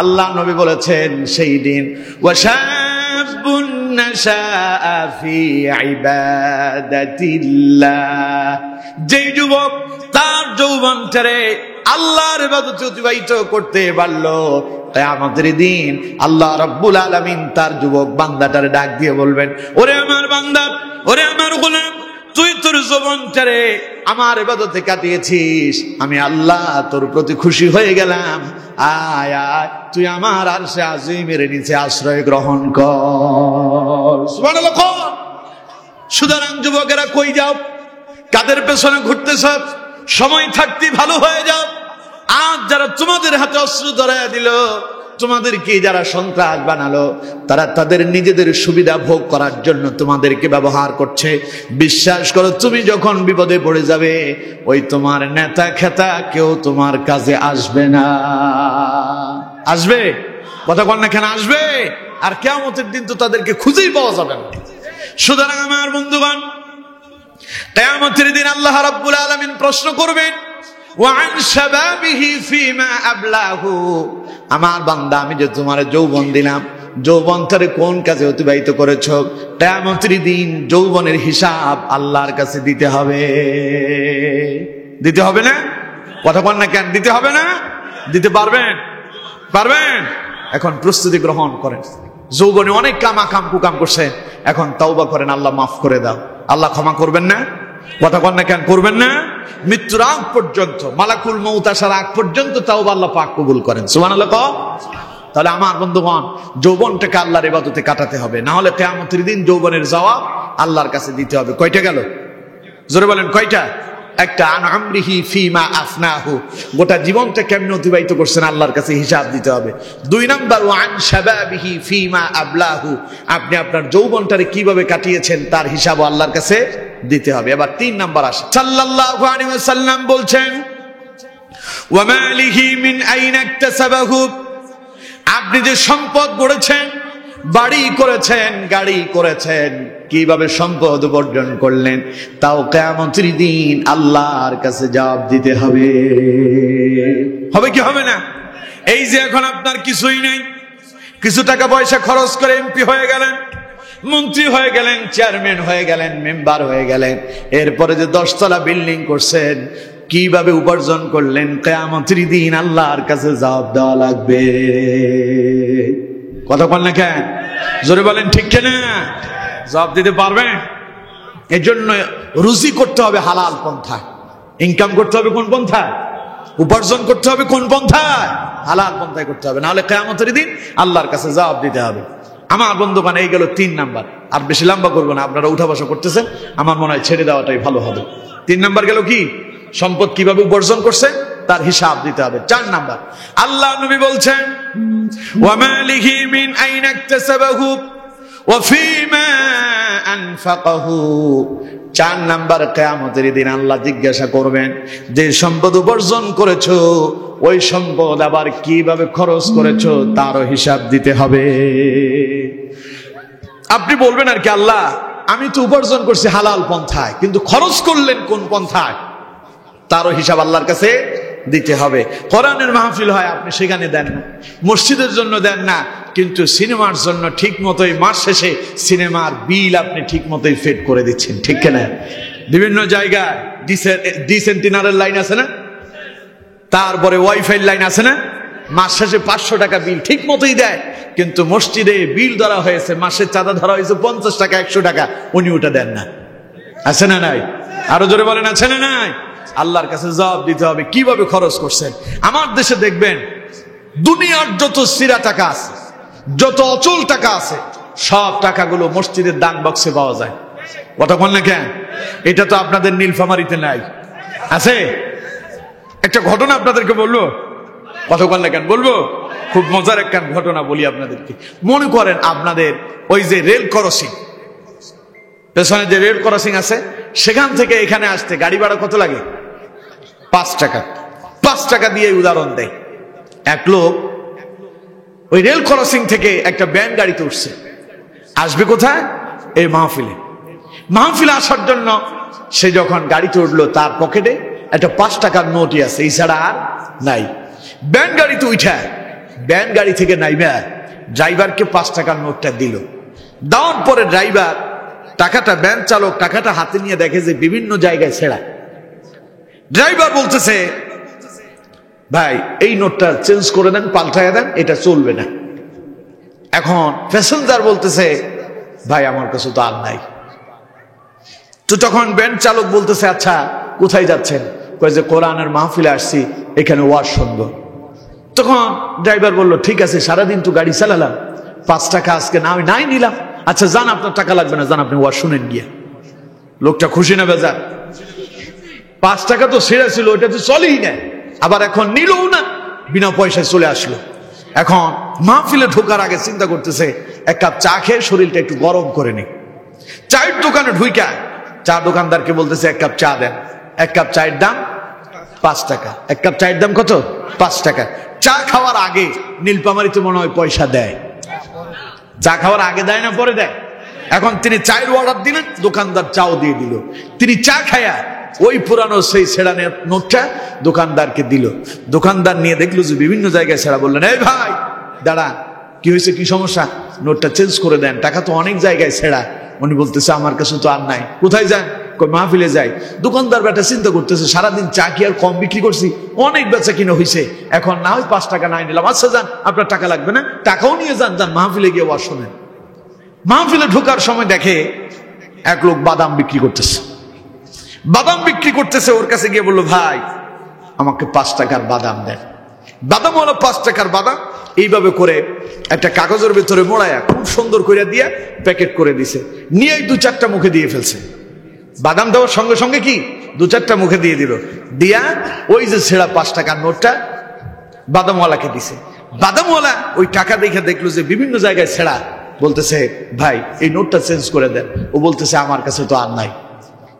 আল্লাহ নবী বলেছেন সেই দিন ওয়াশাবুন নাশাআ ফি ইবাদাতিল্লাহ, যেই যুবক তার যৌবনটারে আল্লাহর ইবাদতে অতিবাহিত করতে পারলো, কিয়ামতের দিন আল্লাহ রাব্বুল আলামিন তার যুবক বান্দাটারে ডাক দিয়ে বলবেন, ওরে আমার বান্দা, ওরে আমার গোলাম, তুই তোর জীবনটারে আমার ইবাদতে কাটিয়েছিস, আমি আল্লাহ তোর প্রতি খুশি হয়ে গেলাম, আয় আয় তুই আমার আরশে আজিমের নিচে আশ্রয় গ্রহণ কর। সুবহানাল্লাহ। সুতরাং যুবকেরা কই যাও, কাদের পেছনে ঘুরতেছ? সময় থাকতে ভালো হয়ে যাও। আজ যারা তোমাদের হাতে অস্ত্র ধরায় দিল, তোমাদেরকে যারা সন্ত্রাস বানালো, তারা তাদের নিজেদের সুবিধা ভোগ করার জন্য তোমাদেরকে ব্যবহার করছে। বিশ্বাস করো, তুমি যখন বিপদে পড়ে যাবে, ওই তোমার নেতা খেতা কেউ তোমার কাছে আসবে না। আসবে? কথা বল না কেন আসবে? আর কিয়ামতের দিন তো তাদেরকে খুঁজেই পাওয়া যাবে না। সুতরাং আমার বন্ধুগণ, কিয়ামতের দিন আল্লাহ রাব্বুল আলামিন প্রশ্ন করবেন, ওয়ান শাবাবিহি ফিমা আবলাহু, আমার বান্দা আমি যে তোমার যৌবন দিলাম, যৌবনটারে কোন কাজে অতিবাহিত করেছো? কিয়ামতের দিন যৌবনের হিসাব আল্লাহর কাছে দিতে হবে। দিতে হবে না? কথা বল না কেন? দিতে হবে না? দিতে পারবেন? পারবেন? এখন প্রস্তুতি গ্রহণ করেন। যৌবনে অনেক কাম কুকাম করছেন, এখন তওবা করেন, আল্লাহ মাফ করে দাও। আল্লাহ ক্ষমা করবেন না? কথা বল না কেন? করবেন না? মৃত্যুর আগ পর্যন্ত, মালাকুল মউত আসার আগ পর্যন্ত তাওবা আল্লাহ পাক কবুল করেন। সুবহানাল্লাহ। তাহলে আমার বন্ধুগণ, যৌবনটাকে আল্লাহর ইবাদতে কাটাতে হবে, না হলে কিয়ামতের দিন যৌবনের জবাব আল্লাহর কাছে দিতে হবে। কয়টা গেল? জোরে বলেন কয়টা? একটা, আন আমরিহি ফিমা আফনাহু, গোটা জীবনটা কেমনে অতিবাহিত করছেন আল্লাহর কাছে হিসাব দিতে হবে। 2 নাম্বার, ওয়ান শাবাবিহি ফিমা আবলাহু, আপনি আপনার যৌবনটারে কিভাবে কাটিয়েছেন তার হিসাব আল্লাহর কাছে দিতে হবে। এবার 3 নাম্বার আসে, সাল্লাল্লাহু আলাইহি ওয়াসাল্লাম বলছেন, ওয়া মালিহি মিন আইনা ইকতাসাবাহু, আপনি যে সম্পদ গড়েছেন, বাড়ি করেছেন, গাড়ি করেছেন, কিভাবে সম্পদ উপার্জন করলেন, তাও কিয়ামতের দিন আল্লাহর কাছে জবাব দিতে হবে। হবে কি হবে না? এই যে এখন আপনার কিছুই নেই, কিছু টাকা পয়সা খরচ করে এমপি হয়ে গেলেন, মন্ত্রী হয়ে গেলেন, চেয়ারম্যান হয়ে গেলেন, মেম্বার হয়ে গেলেন, এরপরে যে 10 তলা বিল্ডিং করছেন, কিভাবে উপার্জন করলেন, কিয়ামতের দিন আল্লাহর কাছে জবাব দেওয়া লাগবে। কথা বল না কেন? জোরে বলেন ঠিক কিনা? জবাব দিতে পারবেন? এর জন্য রুজি করতে হবে হালাল পন্থায়, ইনকাম করতে হবে কোন পন্থায়? উপার্জন করতে হবে কোন পন্থায়? হালাল পন্থায় করতে হবে, না হলে কিয়ামতের দিন আল্লাহর কাছে জবাব দিতে হবে। আমার বন্ধুগণ, এই গেল 3 নাম্বার। আর বেশি লম্বা করবো না, আপনারা উঠা বসা করতেছেন, আমার মনে হয় ছেড়ে দেওয়াটাই ভালো হবে। 3 নাম্বার গেল কি? সম্পদ কিভাবে উপার্জন করছে তার হিসাব দিতে হবে। 4 নাম্বার, আল্লাহ নবী বলছেন, ওয়া মালিহি মিন আইনা ইকতাসাবাহু ওয়া ফিমা আনফাকাহু, 4 নাম্বার, কিয়ামতের দিন আল্লাহ জিজ্ঞাসা করবেন, যে সম্পদ উপার্জন করেছো, ওই সম্পদ আবার কিভাবে খরচ করেছো তারও হিসাব দিতে হবে। আপনি বলবেন আর কি, আল্লাহ আমি তো উপার্জন করছি হালাল পন্থায়, কিন্তু খরচ করলেন কোন পন্থায়, তারও হিসাব আল্লাহর কাছে দিতে হবে। কোরআনের মাহফিল হয়, আপনি সেখানে দেন না, মসজিদের জন্য দেন না, কিন্তু সিনেমার জন্য ঠিক মতোই মাস শেষে সিনেমার বিল আপনি ঠিক মতোই ফেড করে দিচ্ছেন, ঠিক কিনা? বিভিন্ন জায়গায় ডিসেন্টিনারের লাইন আছে না, তারপরে ওয়াইফাই লাইন আছে না, মাস শেষে 500 টাকা বিল ঠিক মতোই দেয়, কিন্তু মসজিদে বিল ধরা হয়েছে, মাসের চাঁদা ধরা হয়েছে 50 টাকা 100 টাকা, উনি ওটা দেন না। আছে না নাই? আরো জোরে বলেন আছে না নাই? আল্লাহর কাছে জবাব দিতে হবে কিভাবে খরচ করছেন। আমার দেশে দেখবেন, দুনিয়ার যত সিরা টাকা আছে, যত অচল টাকা আছে, সব টাকাগুলো মসজিদের দান বক্সে পাওয়া যায়। কথা বল না কেন? এটা তো আপনাদের নীলফামারীতে নাই, আছে? একটা ঘটনা আপনাদেরকে বলবো, কথা বল না কেন? বলবো, খুব মজার একটা ঘটনা বলি আপনাদেরকে। মনে করেন আপনাদের ওই যে রেল ক্রসিং, পেছনে যে রেল ক্রসিং আছে, সেখান থেকে এখানে আসতে গাড়ি ভাড়া কত লাগে? 5 টাকা। 5 টাকা দিয়ে উদাহরণ দেয়। এক লোক ওই রেল ক্রসিং থেকে একটা ব্যান গাড়িতে উঠছে, আসবে কোথায়? এই মাহফিলে। মাহফিলে আসার জন্য সে যখন গাড়িতে উঠলো, তার পকেটে একটা 5 টাকার নোটই আছে, এছাড়া আর নাই। ব্যান গাড়িতে উঠা, ব্যান গাড়ি থেকে নাইবা ড্রাইভারকে 5 টাকার নোটটা দিল। দেওয়ার পরে ড্রাইভার টাকাটা, ব্যান চালক টাকাটা হাতে নিয়ে দেখে যে বিভিন্ন জায়গায় ছেঁড়া। ড্রাইভার বলতেছে, ভাই এই নোটটা চেঞ্জ করে দেন, পাল্টায় দেন, এটা চলবে না। এখন প্যাসেঞ্জার বলতেছে ভাই আমার কাছে তো আর নাই। তো তখন ভ্যান চালক বলতেছে আচ্ছা কোথায় যাচ্ছেন? কয় যে কোরআনের মাহফিলে আসছি, এখানে ওয়াজ শুনবো। তখন ড্রাইভার বলল ঠিক আছে, সারাদিন তো গাড়ি চালালাম, 5 টাকা আজকে নাই নিলাম। আচ্ছা যান, আপনার টাকা লাগবে না, যান আপনি ওয়াজ শুনেন গিয়া। লোকটা খুশি না বেজার? 5 টাকা তো সেরা ছিল, ওটা তো চলেই না, আবার এখন নিলও না, বিনা পয়সায় চলে আসলো। এখন মাহফিলে ঢোকার আগে চিন্তা করতেছে এক কাপ চা খেয়ে শরীরটা একটু গরম করে নি। চায়ের দোকানে ঢুইকা চা দোকানদারকে বলতেছে 1 কাপ চা দেন। 1 কাপ চায়ের দাম 5 টাকা। 1 কাপ চায়ের দাম কত? 5 টাকা। চা খাওয়ার আগে নীলপামারিতে মনে হয় পয়সা দেয়। চা খাওয়ার আগে দেয় না পরে দেয়? এখন তিনি চায়ের অর্ডার দিলেন, দোকানদার চাও দিয়ে দিল। তিনি চা খায়া ওই পুরানো সেই ছেড়ানোর নোটটা দোকানদারকে দিল। দোকানদার নিয়ে দেখলো যে বিভিন্ন জায়গায় ছেড়া। বললেন এই ভাই দাঁড়া, কি হয়েছে, কি সমস্যা? নোটটা চেঞ্জ করে দেন, টাকা তো অনেক জায়গায় ছেড়া। উনি বলতেছে আমার কাছে তো আর নাই। কোথায় যান? মাহফিলে যাই। দোকানদার বেটা চিন্তা করতেছে সারাদিন চা কি আর কম বিক্রি করছি, অনেক বেচা কিনা হয়েছে, এখন না হয় 5 টাকা নাই নিলাম। আচ্ছা যান, আপনার টাকা লাগবে না, টাকাও নিয়ে যান, যান মাহফিলে গিয়ে ওয়াজ শোনেন। মাহফিলে ঢোকার সময় দেখে এক লোক বাদাম বিক্রি করতেছে। বাদাম বিক্রি করতেছে, ওর কাছে গিয়ে বললো ভাই আমাকে 5 টাকার বাদাম দেন। বাদাম হলো 5 টাকার বাদাম এইভাবে করে একটা কাগজের ভিতরে মোড়ায়া খুব সুন্দর করে দিয়ে প্যাকেট করে দিছে। নিয়ে 2-4টা মুখে দিয়ে ফেলছে। বাদাম দেওয়ার সঙ্গে সঙ্গে কি 2-4টা মুখে দিয়ে দিল। দিয়া ওই যে ছেঁড়া 5 টাকার নোটটা বাদামওয়ালাকে দিছে। বাদামওয়ালা ওই টাকা দেখে দেখলো যে বিভিন্ন জায়গায় ছেঁড়া। বলতেছে ভাই এই নোটটা চেঞ্জ করে দেন। ও বলতেছে আমার কাছে তো আর নাই।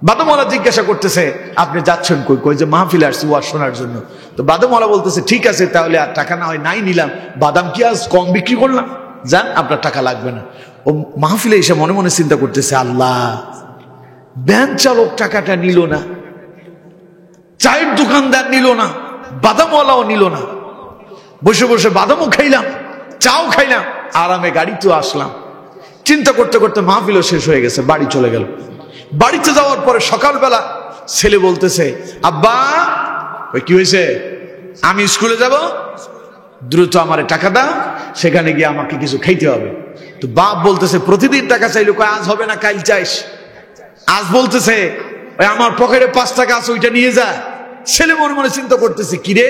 বাদামওয়ালা জিজ্ঞাসা করতেছে আপনি যাচ্ছেন কই? কই যে মাহফিলে আসছি ওয়াজ শোনার জন্য। তো বাদামওয়ালা বলতেছে ঠিক আছে তাহলে আর টাকা না হয় নাই নিলাম, বাদাম কি আজ কম বিক্রি করলাম, যান আপনার টাকা লাগবে না। ও মাহফিলে এসে মনে মনে চিন্তা করতেছে আল্লাহ, ভ্যান চালক টাকাটা নিল না, চায়ের দোকানদার নিল না, বাদামওয়ালাও নিল না। বসে বসে বাদামও খাইলাম, চাও খাইলাম, আরামে গাড়িতেও আসলাম। চিন্তা করতে করতে মাহফিলও শেষ হয়ে গেছে, বাড়ি চলে গেল। বাড়িতে যাওয়ার পরে সকালবেলা ছেলে বলতেছে আব্বা ওই কি হয়েছে, আমি স্কুলে যাব, দ্রুত আমারে টাকা দাও, সেখানে গিয়ে আমাকে কিছু খাইতে হবে। তো বাপ বলতেছে প্রতিদিন টাকা চাইলো, কয় আজ হবে না কাল চাইস। আজ বলতেছে ওই আমার পকেটে 5 টাকা আছে ওইটা নিয়ে যা। ছেলে মনে মনে চিন্তা করতেছে কিরে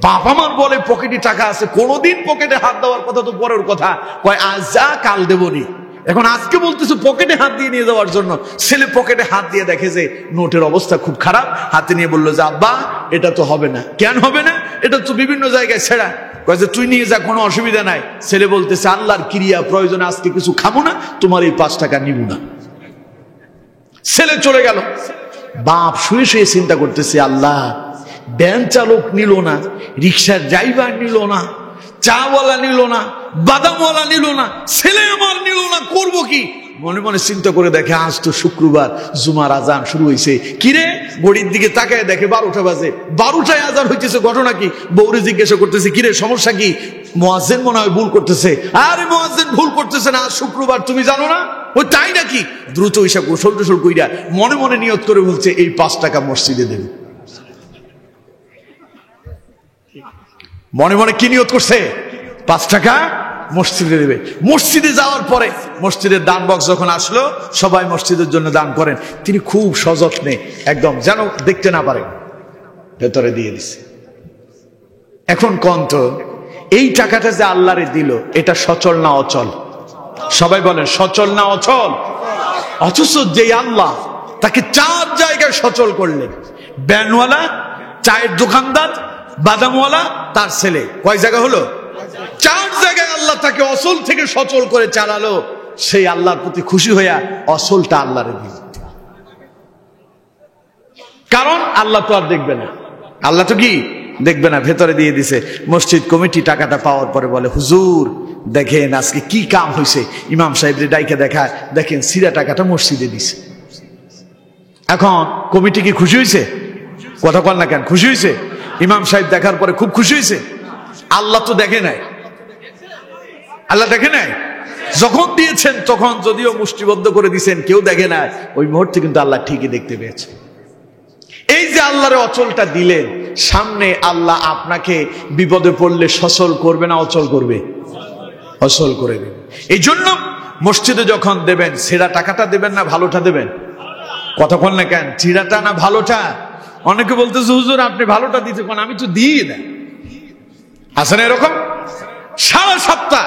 বাপ আমার বলে পকেটে টাকা আছে, কোনোদিন পকেটে হাত দেওয়ার কথা তো পরের কথা, কয় আজ যা কাল দেবনি। এখন আজকে বলতেছে পকেটে হাত দিয়ে নিয়ে যাওয়ার জন্য। ছেলে পকেটে হাত দিয়ে দেখে যে নোটের অবস্থা খুব খারাপ, হাতে নিয়ে বললো যে আব্বা এটা তো হবে না। কেন হবে না? এটা তো বিভিন্ন জায়গায় ছেঁড়া। কয় যে তুই নিয়ে যা, কোনো অসুবিধা নাই। ছেলে বলতেছে আল্লাহর ক্রিয়া, প্রয়োজনে আজকে কিছু খাবো না, তোমার এই 5 টাকা নিব না। ছেলে চলে গেল। বাপ শুয়ে শুয়ে চিন্তা করতেছে আল্লাহ, ভ্যান চালক নিল না, রিক্সার ড্রাইভার নিল না, চাওয়ালা নিল না, বাদামওয়ালা নিল না, ছেলে আমার নিল না, করবো কি? মনে মনে চিন্তা করে দেখে আজ তো শুক্রবার, জুমার আজান শুরু হয়েছে। কিরে ঘড়ির দিকে তাকায় দেখে 12টা বাজে। 12টায় আজান হইতেছে, ঘটনা কি? বউরে জিজ্ঞাসা করতেছে কিরে সমস্যা কি? মুয়াজ্জিন মনে হয় ভুল করতেছে। আরে মুয়াজ্জিন ভুল করতেছে না, আজ শুক্রবার, তুমি জানো না? ও তাই নাকি? দ্রুত ওইসা গোসল টোসল কইরা মনে মনে নিয়ত করে বলছে এই 5 টাকা মসজিদে দেবে। মনে মনে কি নিয়ত করছে? 5 টাকা মসজিদে দেবে। মসজিদে যাওয়ার পরে মসজিদের দান বক্স যখন আসলো, সবাই মসজিদের জন্য দান করেন, তিনি খুব সযত্নে একদম যেন দেখতে না পারে ভেতরে দিয়ে দিছে। এখন কোন তো এই টাকাটা যে আল্লাহরে দিল, এটা সচল না অচল? সবাই বলেন সচল না অচল? অথচ যে আল্লাহ তাকে 4 জায়গায় সচল করলেন, ভ্যানওয়ালা, চায়ের দোকানদার, বাদামওয়ালা, তার ছেলে, কয় জায়গা হলো? 4 জায়গায় আল্লাহ তাকে অসল থেকে সচল করে চালালো। সেই আল্লাহর প্রতি খুশি হইয়া অসলটা আল্লাহরে দিল। কারণ আল্লাহ তো আর দেখবে না, আল্লাহ তো কি দেখবে না, ভেতরে দিয়ে দিছে। মসজিদ কমিটি টাকাটা পাওয়ার পরে বলে হুজুর দেখেন আজকে কি কাম হয়েছে। ইমাম সাহেবরে ডাইকে দেখায়, দেখেন সিরা টাকাটা মসজিদে দিছে। এখন কমিটি কি খুশি হয়েছে? কথা বল না কেন, খুশি হয়েছে? ইমাম সাহেব দেখার পরে খুব খুশি হয়েছে। আল্লাহ তো দেখে নাই, আল্লাহ দেখে নাই। যখন দিয়েছেন তখন যদিও মুষ্টিবদ্ধ করে দিয়েছেন, কেউ দেখে নাই, ওই মুহূর্তে কিন্তু আল্লাহ ঠিকই দেখতে পেয়েছে। এই যে আল্লাহর অচলটা দিলেন, সামনে আল্লাহ আপনাকে বিপদে পড়লে সচল করবে না অচল করবে? অচল করে দেবে। এই জন্য মসজিদে যখন দেবেন ছেঁড়া টাকাটা দেবেন না ভালোটা দেবেন? কথা বল না কেন, ছিঁড়াটা না ভালোটা? অনেকে বলতেছে হুজুর আপনি ভালোটা দিতে পারেন, আমি তো দিয়ে দেন। আছে না এরকম? সারা সপ্তাহ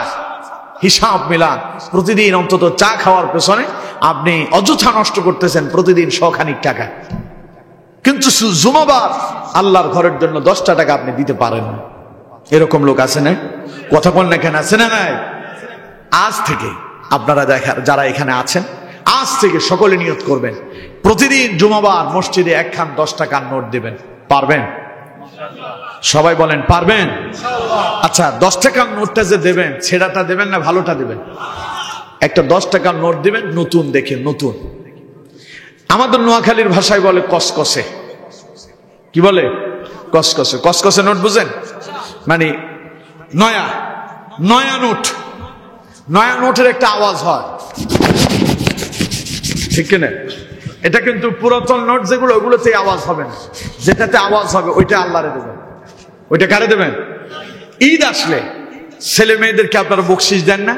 হিসাব মিলান, প্রতিদিন অন্তত চা খাওয়ার পেছনে আপনি অযথা নষ্ট করতেছেন প্রতিদিন শখানিক টাকা, কিন্তু জুমাবার আল্লাহর ঘরের জন্য 10টা টাকা আপনি দিতে পারেন না। এরকম লোক আছে না? কথা বল না কেন, আছে না নাই? আজ থেকে আপনারা যারা এখানে আছেন, আজ থেকে সকলে নিয়ত করবেন প্রতিদিন জুমাবার মসজিদে একখান 10 টাকার নোট দেবেন। পারবেন? সবাই বলেন পারবেন? আচ্ছা 10 টাকার নোটটা যে দেবেন ছেঁড়াটা দেবেন না ভালোটা দেবেন? একটা 10 টাকার নোট দিবেন নতুন দেখে, নতুন। আমাদের নোয়াখালীর ভাষায় বলে কসকসে। কি বলে? কসকসে। কসকসে নোট বুঝেন? মানে নয়া নয়া নোট। নয়া নোটের একটা আওয়াজ হয়, ঠিক কিনা? এটা কিন্তু পুরাতন নোট যেগুলো, ওগুলোতে আওয়াজ হবে না। যেটাতে আওয়াজ হবে ওইটা আল্লাহরে দেবেন। ওইটা কারে দেবেন? ঈদ আসলে ছেলে মেয়েদেরকে আপনারা বকশিশ দেন না?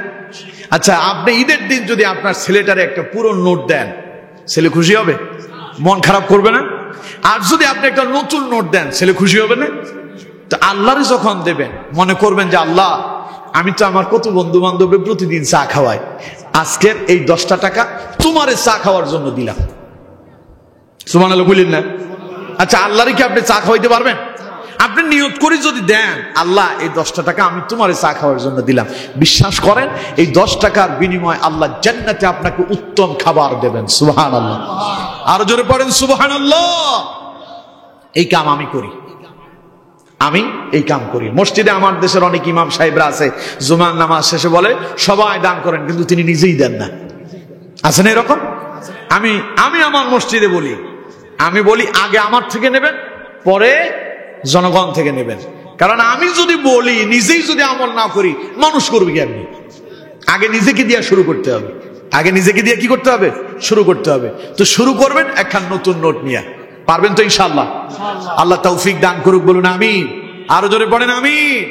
আচ্ছা আপনি ঈদের দিন যদি আপনার ছেলেটারে একটা পুরো নোট দেন, ছেলে খুশি হবে? মন খারাপ করবে না? আর যদি আপনি একটা নতুন নোট দেন, ছেলে খুশি হবে না? তো আল্লাহরে যখন দেবেন মনে করবেন যে আল্লাহ, আমি তো আমার কত বন্ধু বান্ধবের প্রতিদিন চা খাওয়াই, আজকের এই 10টা টাকা তোমারে চা খাওয়ার জন্য দিলাম। সুবহানাল্লাহ বলেন না? আচ্ছা আল্লাহরে কি আপনি চা খাওয়াইতে পারবেন? আপনি নিয়ত করে যদি দেন, আল্লাহ এই 10টা টাকা আমি তোমারে চা খাওয়ার জন্য দিলাম, বিশ্বাস করেন এই 10 টাকার বিনিময়ে আল্লাহ জান্নাতে আপনাকে উত্তম খাবার দেবেন। সুবহানাল্লাহ। আরো জোরে পড়েন সুবহানাল্লাহ। এই কাম আমি করি, আমি এই কাম করি। মসজিদে আমার দেশের অনেক ইমাম সাহেবরা আছে, জুমার নামাজ শেষে বলে সবাই দান করেন, কিন্তু তিনি নিজেই দেন না। আছে না এরকম? আমি আমার মসজিদে বলি, আমি বলি আগে আমার থেকে নেবেন, পরে জনগণ থেকে নেবেন। কারণ আমি যদি বলি, নিজেই যদি আমল না করি, মানুষ করবে কি? আপনি আগে নিজেকে দিয়ে শুরু করতে হবে। আগে নিজেকে দিয়ে কি করতে হবে? শুরু করতে হবে। তো শুরু করবেন একখান নতুন নোট নিয়ে। পারবেন তো ইনশাআল্লাহ? আল্লাহ তৌফিক দান করুক, বলুন আমিন। আরো জোরে পড়েন আমিন।